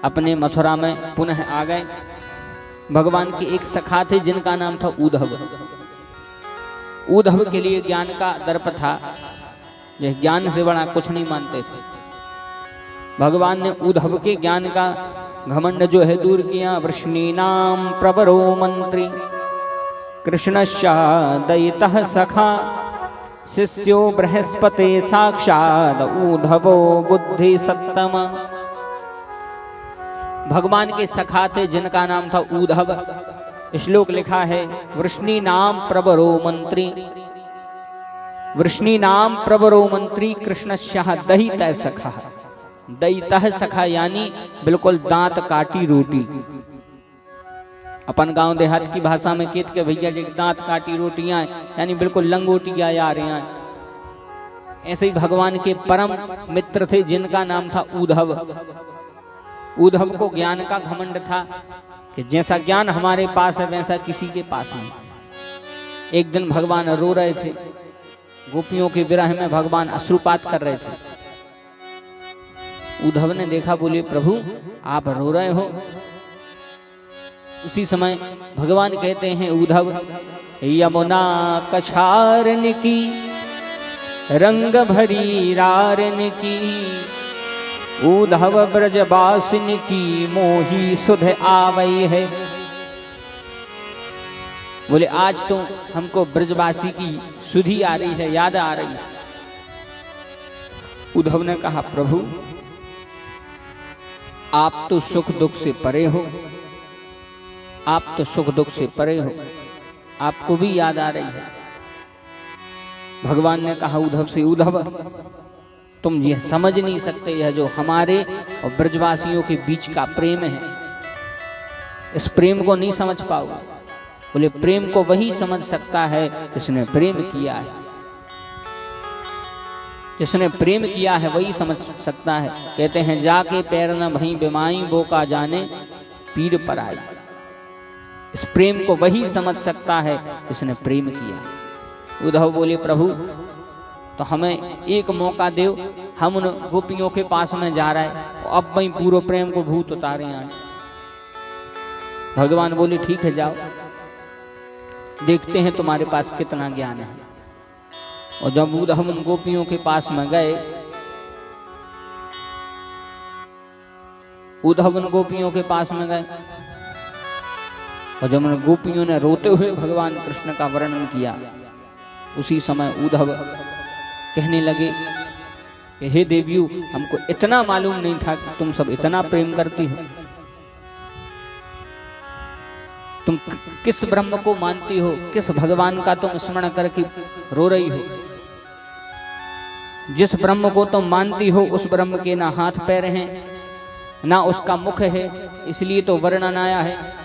अपने मथुरा में पुनः आ गए। भगवान के एक सखा थे जिनका नाम था उद्धव। उद्धव के लिए ज्ञान का दर्प था, यह ज्ञान से बड़ा कुछ नहीं मानते थे। भगवान ने उद्धव के ज्ञान का घमंड जो है दूर किया। वृष्णीनाम प्रवरो मंत्री कृष्णश्चादयितः सखा शिष्यो बृहस्पते साक्षाद उद्धवो बुद्धि सत्तम। भगवान के सखा थे जिनका नाम था उद्धव। श्लोक लिखा है वृष्णि नाम प्रवरो मंत्री, वृष्णि नाम प्रवरो मंत्री कृष्णश्याः दहितः सखा। दहितः सखा यानी बिल्कुल दांत काटी रोटी। अपन गांव देहात की भाषा में कहते के भैया जी दांत काटी रोटियां यानी बिल्कुल लंगोटियां आ रही हैं। ऐसे ही भगवान के परम मित्र थे जिनका नाम था उद्धव। उद्धव को ज्ञान का घमंड था कि जैसा ज्ञान हमारे पास है वैसा किसी के पास नहीं। एक दिन भगवान रो रहे थे, गोपियों के विरह में भगवान अश्रुपात कर रहे थे। उद्धव ने देखा, बोले प्रभु आप रो रहे हो। उसी समय भगवान कहते हैं उद्धव यमुना कछारन की रंग भरी रारन की उद्धव ब्रजवासिन की मोही सुध आवई है। बोले आज तो हमको ब्रजवासी की सुधी आ रही है, याद आ रही है। उद्धव ने कहा प्रभु आप तो सुख दुख से परे हो, आप तो सुख दुख से परे हो, आपको भी याद आ रही है। भगवान ने कहा उद्धव से उद्धव तुम यह समझ नहीं सकते, यह जो हमारे और ब्रजवासियों के बीच का प्रेम है इस प्रेम को नहीं समझ पाओगे। बोले प्रेम को वही समझ सकता है जिसने प्रेम किया है। जिसने प्रेम किया है वही समझ सकता है। कहते हैं जाके पैर न भई बिमाई वो का जाने पीड़ पर आई। इस प्रेम को वही समझ सकता है जिसने प्रेम किया। उद्धव बोले प्रभु तो हमें एक मौका दो, हम उन गोपियों के पास में जा रहे हैं, अब वही पूरे प्रेम को भूत उतारे आए। भगवान बोले ठीक है जाओ, देखते हैं तुम्हारे पास कितना ज्ञान है। और जब उद्धव उन गोपियों के पास में गए, उद्धव उन गोपियों के पास में गए और जब उन गोपियों ने रोते हुए भगवान कृष्ण का वर्णन किया, उसी समय उद्धव कहने लगे कि हे देवियों हमको इतना मालूम नहीं था कि तुम सब इतना प्रेम करती हो। तुम किस ब्रह्म को मानती हो, किस भगवान का तुम स्मरण करके रो रही हो। जिस ब्रह्म को तुम मानती हो उस ब्रह्म के ना हाथ पैर हैं ना उसका मुख है, इसलिए तो वर्णन आया है।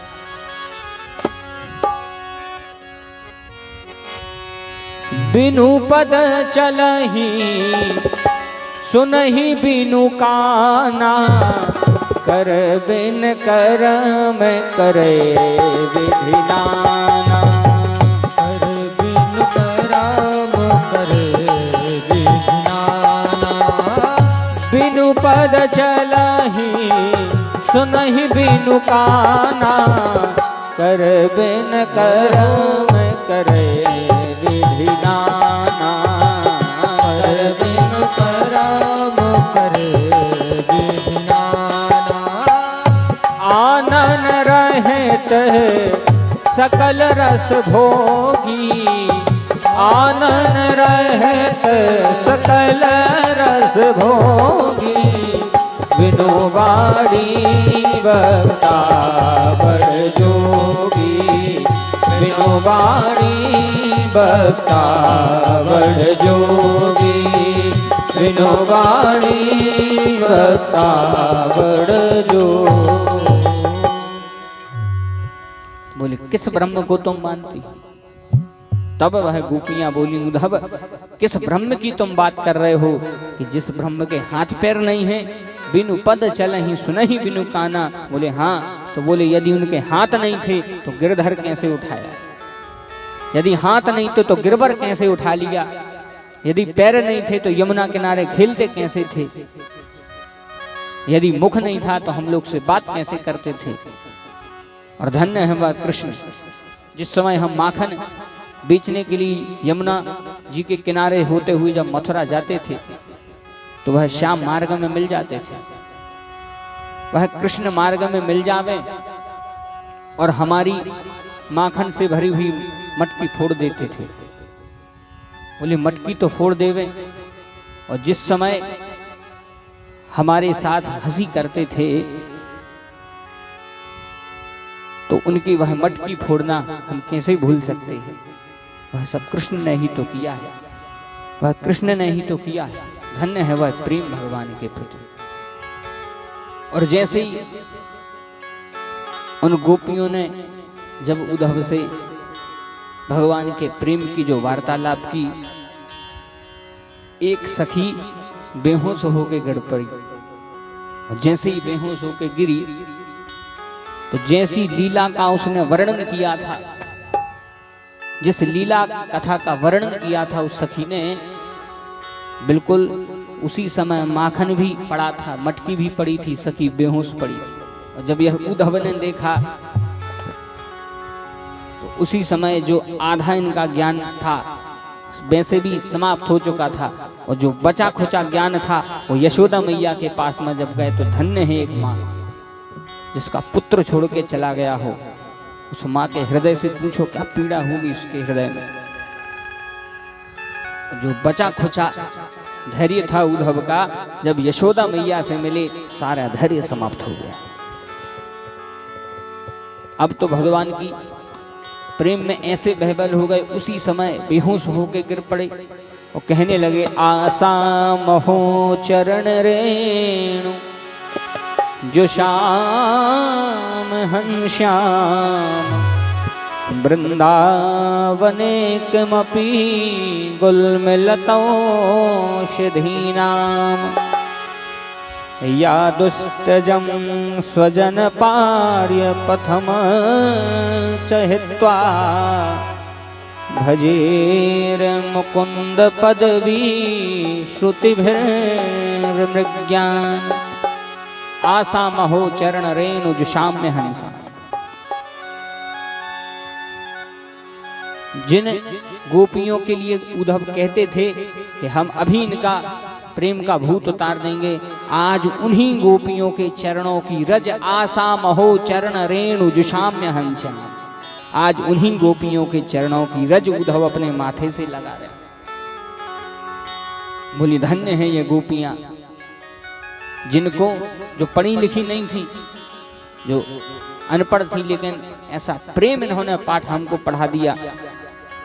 बिनु पद चलही सुनहि बिनु काना कर बिन करम करे विधि नाना। कर बिन करम करे विधि नाना। बिनु पद चलही सुनहि बिनु काना कर बिन करम करे विधि नाना। कर बिन करम करे विधि नाना। आनन रहत सकल रस भोगी, आनन रहत सकल रस भोगी। बिनु बाड़ी बता बड़ जोगी, बिनु बाड़ी बता बड़ जोगी, बिनु बाड़ी बता बड़ जोगी। बोले किस ब्रह्म को तुम मानती हो? तब वह गोपियां बोली, उद्धव किस ब्रह्म की तुम बात कर रहे हो कि जिस ब्रह्म के हाथ पैर नहीं है, बिनु पद चल ही सुन ही बिनु काना। बोले हाँ। तो बोले यदि उनके हाथ नहीं थे तो गिरधर कैसे उठाया? यदि हाथ नहीं तो गिरवर कैसे उठा लिया? यदि पैर नहीं थे तो यमुना किनारे खेलते कैसे थे? यदि मुख नहीं था तो हम लोग से बात कैसे करते थे? और धन्य है वह कृष्ण, जिस समय हम माखन बेचने के लिए यमुना जी के किनारे होते हुए जब मथुरा जाते थे तो वह श्याम मार्ग में मिल जाते थे। वह कृष्ण मार्ग में मिल जावे और हमारी माखन से भरी हुई मटकी फोड़ देते थे। बोले मटकी तो फोड़ देवे, और जिस समय हमारे साथ हंसी करते थे तो उनकी वह मटकी फोड़ना हम कैसे भूल सकते हैं? वह सब कृष्ण ने ही तो किया है, वह कृष्ण ने ही तो किया है। धन्य है वह प्रेम भगवान के प्रति। और जैसे ही उन गोपियों ने जब उद्धव से भगवान के प्रेम की जो वार्तालाप की, एक सखी बेहोश होके गिर पड़ी। और जैसे ही बेहोश होके गिरी तो जैसी लीला का उसने वर्णन किया था, जिस लीला कथा का वर्णन किया था उस सखी ने, बिल्कुल उसी समय माखन भी पड़ा था, मटकी भी पड़ी थी, सखी बेहोश पड़ी थी। और जब यह उद्धव ने देखा तो उसी समय जो आधा इनका ज्ञान था वैसे भी समाप्त हो चुका था, और जो बचा खुचा ज्ञान था वो यशोदा मैया के पास में जब गए तो धन्य है एक माँ जिसका पुत्र छोड़ के चला गया हो। उस माँ के हृदय से पूछो क्या पीड़ा होगी उसके हृदय में। जो बचा खुचा धैर्य था उद्धव का, जब यशोदा मैया से मिले सारा धैर्य समाप्त हो गया। अब तो भगवान की प्रेम में ऐसे बहबल हो गए, उसी समय बेहोश होके गिर पड़े और कहने लगे, आसा महो चरण रेणु जो श्याम हंश्याम वृंदावने किमपि गुल्मलतौषधीनाम या दुस्तजं स्वजन पार्य पथम चहित्वा भजेर मुकुंद पदवी श्रुतिभिर्मृग्यान। आसा महो चरण रेणु जुषाम्य हंसा। जिन गोपियों के लिए उद्धव कहते थे कि हम अभी इनका प्रेम का भूत उतार देंगे, आज उन्हीं गोपियों के चरणों की रज आसा महो चरण रेणु जुषाम्य हंसा। आज उन्हीं गोपियों के चरणों की रज उद्धव अपने माथे से लगा रहे। बोली धन्य है ये गोपियां, जिनको जो पढ़ी लिखी नहीं थी, जो अनपढ़ थी, लेकिन ऐसा प्रेम इन्होंने पाठ हमको पढ़ा दिया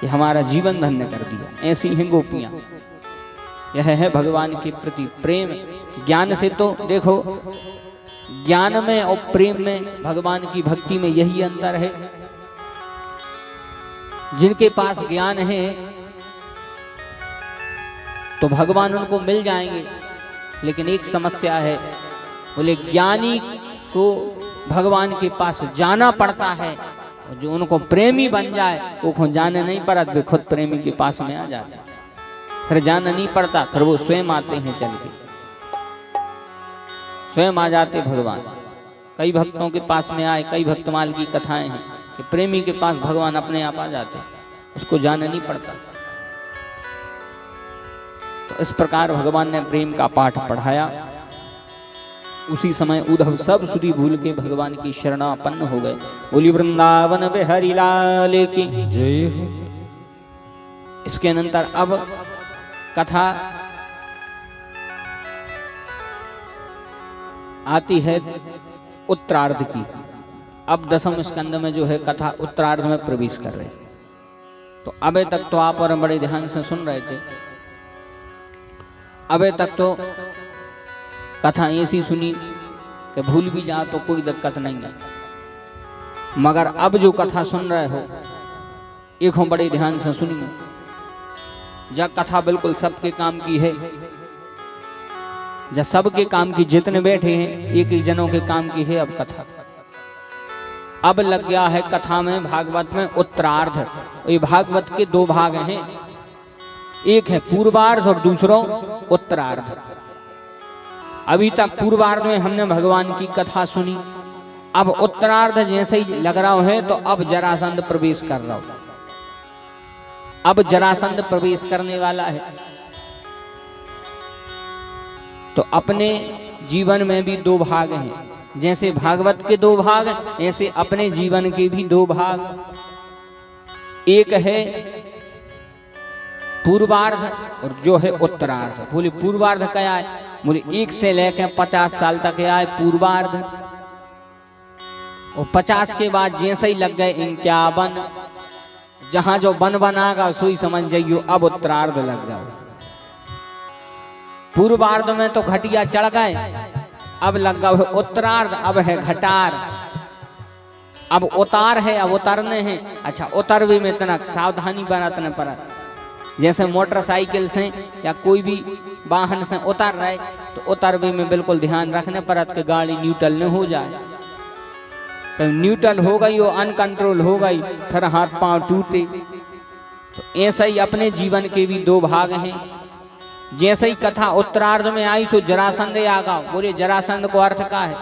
कि हमारा जीवन धन्य कर दिया। ऐसी हैं गोपियां। यह है भगवान के प्रति प्रेम। ज्ञान से तो देखो, ज्ञान में और प्रेम में, भगवान की भक्ति में यही अंतर है। जिनके पास ज्ञान है तो भगवान उनको मिल जाएंगे, लेकिन एक समस्या है, बोले ज्ञानी को भगवान के पास जाना पड़ता है, और जो उनको प्रेमी बन जाए वो खुद जाने नहीं पड़ता, वे खुद प्रेमी के पास में आ जाते। फिर जाना नहीं पड़ता, फिर वो स्वयं आते हैं, चल के स्वयं आ जाते भगवान। कई भक्तों के पास में आए, कई भक्तमाल की कथाएं हैं कि प्रेमी के पास भगवान अपने आप आ जाते, उसको जाना नहीं पड़ता। तो इस प्रकार भगवान ने प्रेम का पाठ पढ़ाया। उसी समय उद्धव सब सुधी भूल के भगवान की शरणापन्न हो गए। बोली वृंदावन बिहारी लाल की जय हो। इसके अनंतर अब कथा आती है उत्तरार्ध की। अब दसम स्कंद में जो है कथा उत्तरार्ध में प्रवेश कर रहे। तो अबे तक तो आप और बड़े ध्यान से सुन रहे थे। अबे तक तो कथा ऐसी सुनी कि भूल भी जाओ तो कोई दिक्कत नहीं है, मगर अब जो कथा सुन रहे हो एक हो बड़े ध्यान से सुनिए। जब कथा बिल्कुल सबके काम की है, जब सबके काम की, जितने बैठे हैं एक एक जनों के काम की है अब कथा। अब लग गया है कथा में, भागवत में उत्तरार्ध। ये भागवत के दो भाग हैं, एक है पूर्वार्ध और दूसरा उत्तरार्ध। अभी तक पूर्वार्ध में हमने भगवान की कथा सुनी, अब उत्तरार्ध जैसे ही लग रहा है तो अब जरासंध प्रवेश कर रहा हो। अब जरासंध प्रवेश करने वाला है, तो अपने जीवन में भी दो भाग हैं। जैसे भागवत के दो भाग, ऐसे अपने जीवन के भी दो भाग। एक है पूर्वार्ध और जो है उत्तरार्ध। बोले पूर्वार्ध क्या है? बोले 1 से लेकर 50 साल तक है पूर्वार्ध, और 50 के बाद जैसे ही लग गए 51, जहां जो बन बनागा सोई समझ जाइयो अब उत्तरार्ध लग गया। पूर्वार्ध में तो घटिया चढ़ गए, अब लग गया है उत्तरार्ध, अब है घटार। अब उतार है, अब उतरने हैं। अच्छा, उतरवे में इतना सावधानी बरतने पर, जैसे मोटरसाइकिल से या कोई भी वाहन से उतर रहे तो उतरवे में बिल्कुल ध्यान रखने पर कि गाड़ी न्यूट्रल न हो जाए। तो न्यूट्रल हो गई, वो अनकंट्रोल हो गई, फिर हाथ पांव टूटे। तो ऐसा ही अपने जीवन के भी दो भाग हैं। जैसे ही कथा उत्तरार्ध में आई सो जरासंध आ गया। बोले जरासंध को अर्थ क्या है?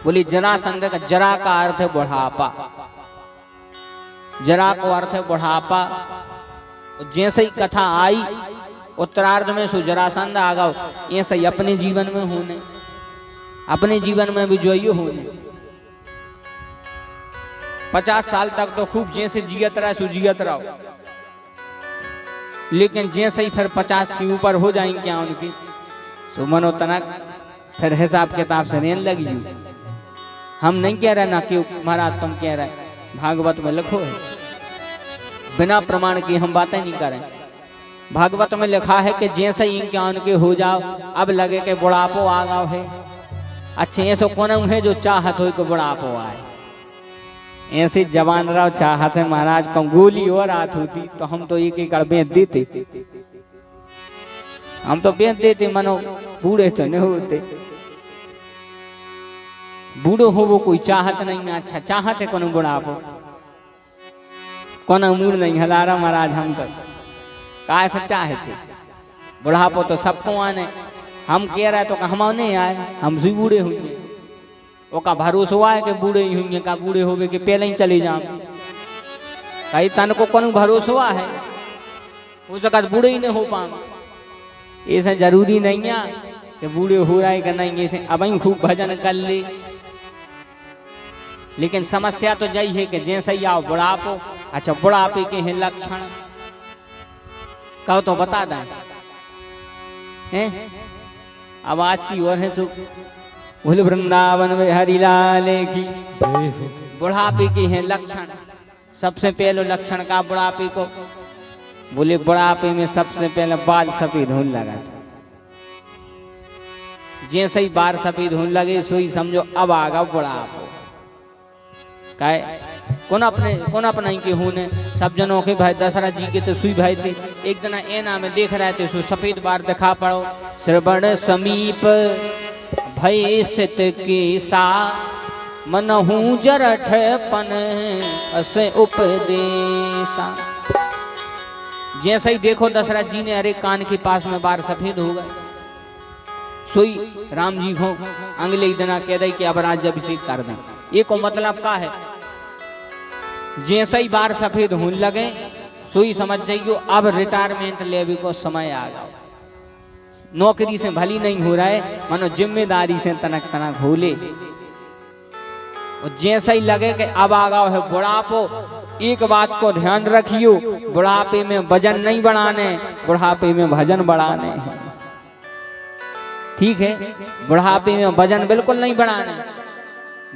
बोले जरासंध का, जरा का अर्थ है बुढ़ापा, जरा को अर्थ है बुढ़ापा। जैसे ही कथा आई उत्तरार्ध में सो जरासंध आ गया। ऐसे ही अपने जीवन में होने, अपने जीवन में भी जो ये होने। 50 साल तक तो खूब जैसे जियत रहा सो जियत रहो, लेकिन जैसे ही फिर 50 के ऊपर हो जाएंगे क्या उनकी, सो मनो तनक फिर हिसाब किताब से रहने लगी। हम नहीं कह रहे ना कि महाराज तुम कह रहे, भागवत में लिखो है, बिना प्रमाण की हम बातें नहीं करें। भागवत में लिखा है कि जैसे ही इनके उनके हो जाओ, अब लगे कि बुढ़ापो आ गया है। अच्छे ऐसो कौन है जो चाहत हो कि बुढ़ापो आए? ऐसे जवान रहो चाहत है महाराज, कम गोली और रात होती तो हम तो एक एकड़ बेच देते, हम तो बेच देते, मनो बूढ़े तो नहीं होते। बूढ़ो हो वो कोई चाहत नहीं है। अच्छा, चाहत है कौन बुढ़ापो, कौन मूड नहीं हलारा महाराज। हम तो काय को चाहते बुढ़ापो तो सबको आने। हम कह रहे तो हम नहीं आए, हम भी बूढ़े हुए। ओका भरोसा हुआ है कि बूढ़े ही होंगे, का बूढ़े होवे के पहले ही चले जाओ। कई तन को कौन भरोसा हुआ है वो जगह बूढ़े ही नहीं हो पाए। ऐसा जरूरी नहीं है कि बूढ़े हो रहा है कि नहीं, ऐसे अब ही खूब भजन कर ले। लेकिन समस्या तो यही है कि जैसे ही आओ बुढ़ापो। अच्छा, बुढ़ापे के हैं लक्षण, कहो तो बता दें हैं? अब आज की ओर है सो भूल वृंदावन में हरिलाल की। बुढ़ापे के हैं लक्षण। सबसे पहले लक्षण का बुढ़ापे को, बोले बुढ़ापे में सबसे पहले बाल सफेद होने लगा था। जैसे ही बाल सफेद होने लगे सोई समझो अब आ गया बुढ़ापो। काय कौन अपने के होने सब जनों के भाई दशरथ जी के तो सुई भाई थे। एक दिन एना में देख रहे थे सो सफेद बार दिखा पड़ो। श्रवण समीप भय सित के सा, मनहु जरठ पन असे उपदेशा। जैसे ही देखो दशरथ जी ने, अरे कान के पास में बार सफेद हो गए। सोई राम जी को अगले दिन कह दे कि अब राज्याभिषेक कर दें। ये को मतलब का है? जैसे ही बार सफेद होने लगे सोई समझ जाइयो अब रिटायरमेंट लेवे को समय आ गया। नौकरी से भली नहीं हो रहा है, मानो जिम्मेदारी से तनक तनक हो ले। और जैसे ही लगे कि अब आ गया है बुढ़ापो, एक बात को ध्यान रखियो, बुढ़ापे में वजन नहीं बढ़ाने, बुढ़ापे में भजन बढ़ाने हैं। ठीक है, बुढ़ापे में वजन बिल्कुल नहीं बढ़ाने।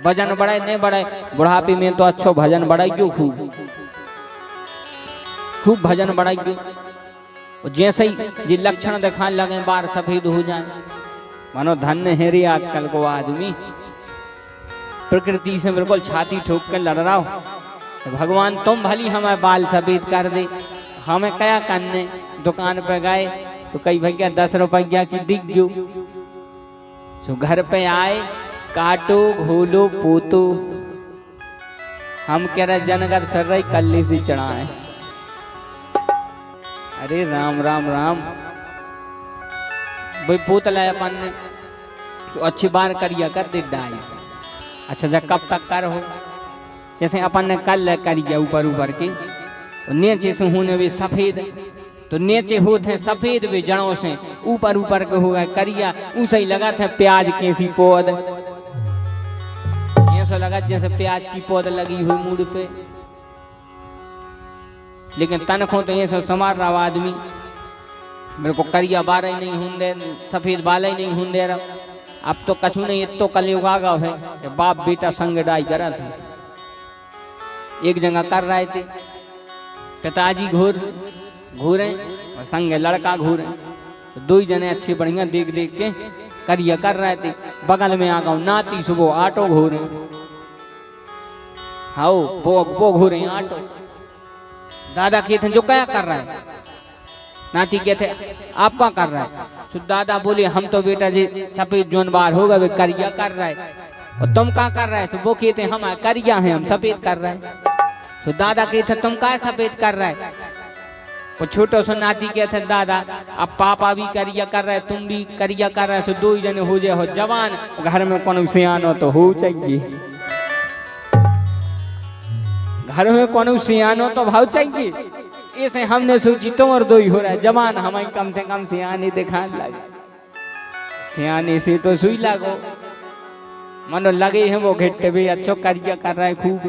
वजन बढ़े नहीं बढ़े, बुढ़ापे में तो अच्छो भजन बढ़ाइयो, खूब खूब भजन बढ़ाइयो। जैसे ही ये लक्षण दिखाने लगे बार सफेद हो जाए, मानो धन्य है रे आजकल को आदमी। प्रकृति से बिल्कुल छाती ठोक कर लड़ रहा हो। तो भगवान तुम भली हमें बाल सफेद कर दे, हमें क्या करने। दुकान पे गए तो कई भैया 10 रुपया की दिख गयो। तो घर पे आए, काटो घोलो पोतो, हम कह रहे जनगत कर रही कल्ले से चढ़ाए। अरे राम राम राम, भाई पोतला अपन ने तो अच्छी बार करिया कर दे डाई। अच्छा जब कब तक कर हो, जैसे अपन ने कल करिया ऊपर ऊपर के, नीचे से होने भी सफेद, तो नीचे होते हैं सफेद भी जड़ों से, ऊपर ऊपर के हो गए करिया। ऊंचा ही लगा था प्याज के सी पौध, ऐसा लगा जैसे प्याज की पौध लगी हुई मूड पे। लेकिन तनखों तो ये सब संभाल रहा आदमी, मेरे को करिया बार ही नहीं होंगे, सफेद बाल ही नहीं होंगे रहा। अब तो कछु नहीं, तो कलयुग आ गया है कि बाप बेटा संग डाई करा थे। एक जगह कर रहे थे, पिताजी घूरे और संगे लड़का घूरे, तो दो ही जने अच्छे बढ़िया देख देख के करिया कर रहे थे। बगल में आ गया नाती, सुबह ऑटो घूरे, हाँ वो घूरे ऑटो। दादा कहते जो क्या कर रहा है, नाती कहते आप क्या कर रहा है। तो दादा बोले हम तो बेटा जी सफेद जोन बार होगा वे करिया कर रहा है, और तुम क्या कर रहा है। तो वो कहते हम करिया हैं, हम सफेद कर रहे हैं। तो दादा कहते तुम क्या सफेद कर रहा है। वो छोटो सा नाती कहते दादा अब पापा भी करिया कर रहा है, तुम भी करिया कर रहा है, तो दो ही जने हो जाए हो जवान, घर में कौन सियानो तो हो चाहिए, घर में कौन सियानो तो भाव चाहिए। ऐसे हमने सोची तुम और दो ही हो रहा है जवान, हमें कम से कम सियाने दिखाने लगे। सियाने से तो सुई लागो, मनो लगे हैं वो घिट्टे भी अच्छो करिया कर रहा है खूब।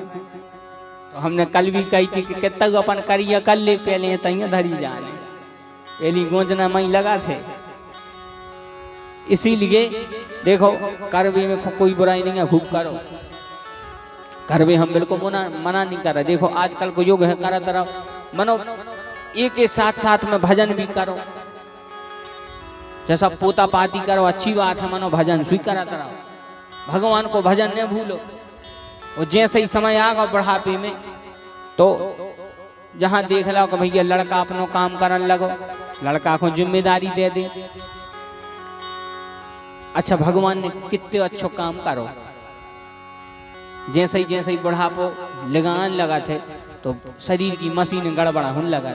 तो हमने कल भी कही थी कि कितना अपन करिया कर ले, पहले तैया धरी जाने, पहली गोंजना मई लगा थे। इसीलिए देखो करवे में कोई बुराई नहीं है, खूब करो। करवे हम बिल्कुल मना नहीं कर रहे। देखो आजकल को युग है, करा तरह मनो एक के साथ साथ में भजन भी करो, जैसा पोता पाती करो अच्छी बात है, मनो भजन स्वीकार करो, भगवान को भजन न भूलो। और जैसे ही समय आगा बढ़ापे में, तो जहां देख लो कि भैया लड़का अपनो काम करने लगो, लड़का को जिम्मेदारी दे दे। अच्छा भगवान ने कितने अच्छो काम करो, जैसे ही बुढ़ापो लगान लगा थे तो शरीर की मशीन गड़बड़ा होने लगा,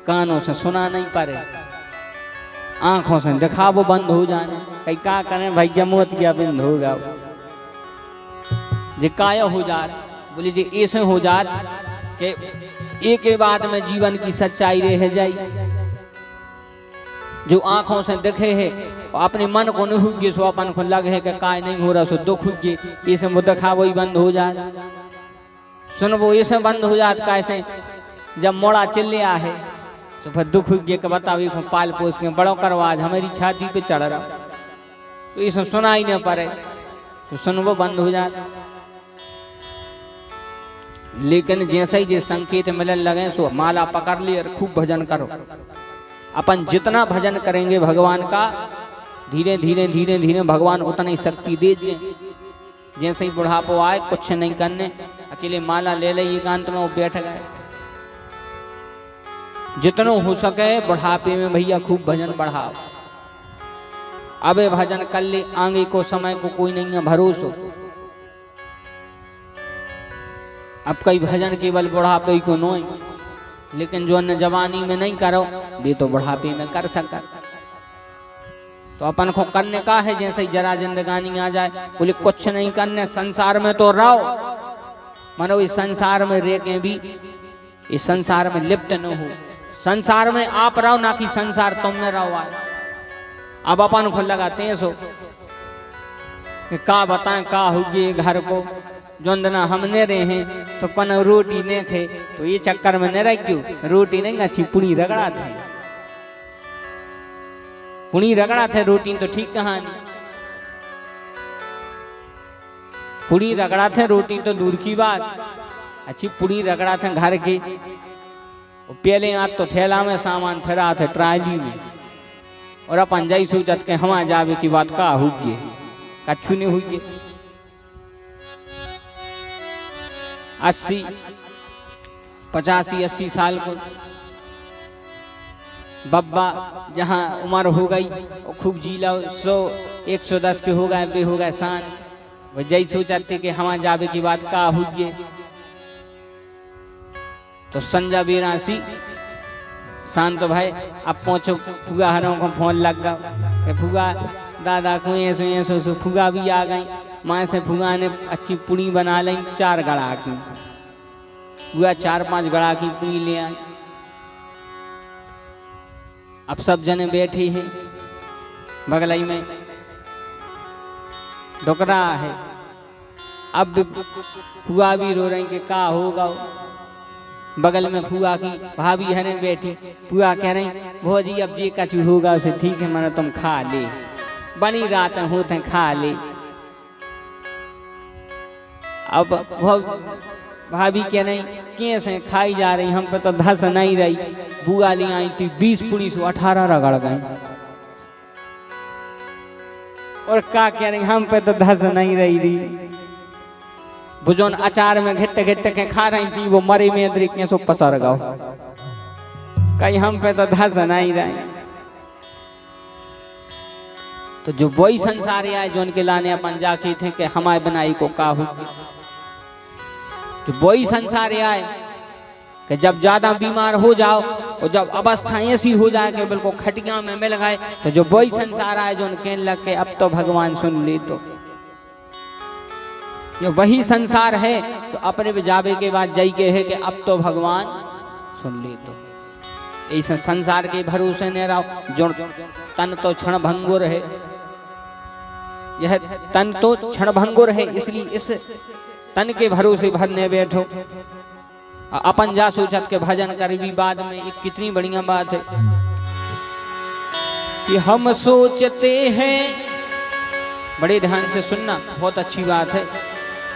कानों से सुना नहीं पारे, आंखों से देखा वो बंद हो जाने। कई क्या करें भाई, जमोत गया बंद हो गया, जे काया हो जात। बोले जी ऐसे हो जात कि एक के बाद में जीवन की सच्चाई रह जाई। जो आंखों से देखे है अपने मन को नहीं हुए, सो अपन को लगे है कि काय नहीं हो रहा, सो दुख हुए, इसे वो देखा वही बंद हो जाए। सुन वो इसे बंद हो जात कैसे, जब मोड़ा चिल्ले है तो फिर दुख हुए कि बताओ पाल पोस के बड़ो करवाज हमारी छाती पे चढ़ रहा, तो इसे सुना ही न पड़े, तो सुन वो बंद हो जाता। लेकिन जैसे ही जे संकेत मिलने लगे, सो माला पकड़ ली और खूब भजन करो। अपन जितना भजन करेंगे भगवान का, धीरे धीरे धीरे धीरे भगवान उतनी शक्ति दे दे। जैसे ही बुढ़ापो आए कुछ नहीं करने, अकेले माला ले ले एकांत में वो बैठ गए। जितनो हो सके बुढ़ापे में भैया खूब भजन बढ़ाओ। अबे भजन कर ले, आगे को समय को कोई नहीं है भरोसो। अब कई भजन केवल बुढ़ापे को नहीं, लेकिन जो अन्य जवानी में नहीं करो वे तो बुढ़ापे में कर सकता। तो अपन को करने का है, जैसे जरा जिंदगानी आ जाए, बोले कुछ नहीं करने, संसार में तो रहो, मानो इस संसार में रह के भी इस संसार में लिप्त न हो। संसार में आप रहो, ना कि संसार तुम में रहो। अब अपन को लगाते हैं सो का बताएं का होगी घर को, जोंदना हमने रहे हैं तो कन रोटी नहीं खे, तो ये चक्कर में न रह क्यों रोटी नहीं अच्छी पुणी रगड़ा थे, पुणी रगड़ा थे रोटी तो ठीक कहानी, पुड़ी रगड़ा थे रोटी तो दूर की बात, अच्छी पुड़ी रगड़ा थे घर की। पहले आज तो थैला में सामान फिरा थे ट्राली में, और अपन जाई सोचत के हमा जावे की बात का हुई, कछु नहीं हुई। 80 85 80 साल को बब्बा जहाँ उम्र हो गई और खूब जीला 100 110 के हो गए बे हो गए शान वो जय सोचते कि हमारे जावे की बात का हुई। तो संजा 82 शांत भाई अब पहुंचो फुगा हरों को फोन लग गया फुगा दादा को ऐसो फुगा भी आ गई माँ से फुगा ने अच्छी पुड़ी बना ली 4 गड़ा की फुगा 4-5 गड़ा की पुड़ी ले आई। अब सब जने बैठे हैं बगलई में डोकरा है। अब फुआ भी रो रही कि का होगा। बगल में फुआ की भाभी हने बैठी फुआ कह रही भौजी अब जे कछु होगा उसे ठीक है मैंने तुम खा ले बनी रात होते खा ले। अब भाभी कह रही कैसे खाई जा रही हम पे तो धस नहीं रही बुआ ले आई थी 20 पुड़ी से 18 रगड़ गई और का कह रही हम पे तो धस नहीं रही बुझोन अचार में घिट घिट के खा रही थी वो मरी में अदरिक सो पसर गो कहीं हम पे तो धस नहीं रही। तो जो वही संसार आए जो उनके लाने अपन जाके थे कि हमारे बनाई को का हो तो वही संसार आए कि जब ज्यादा बीमार हो जाओ और जब अवस्था ऐसी हो जाए कि बिल्कुल खटिया में मिल गए तो जो वही संसार आए जो उनके लग के अब तो भगवान सुन ले। तो ये वही संसार है तो अपने भी जावे के बाद जई के है कि अब तो भगवान सुन ले। तो इस संसार के भरोसे न रहो जो तन तो क्षण भंगुर है यह तन तो क्षण भंगुर है इसलिए इस तन के भरोसे भरने बैठो। अपन जा सोचत के भजन कर भी बाद में एक कितनी बढ़िया बात है कि हम सोचते हैं बड़े ध्यान से सुनना बहुत अच्छी बात है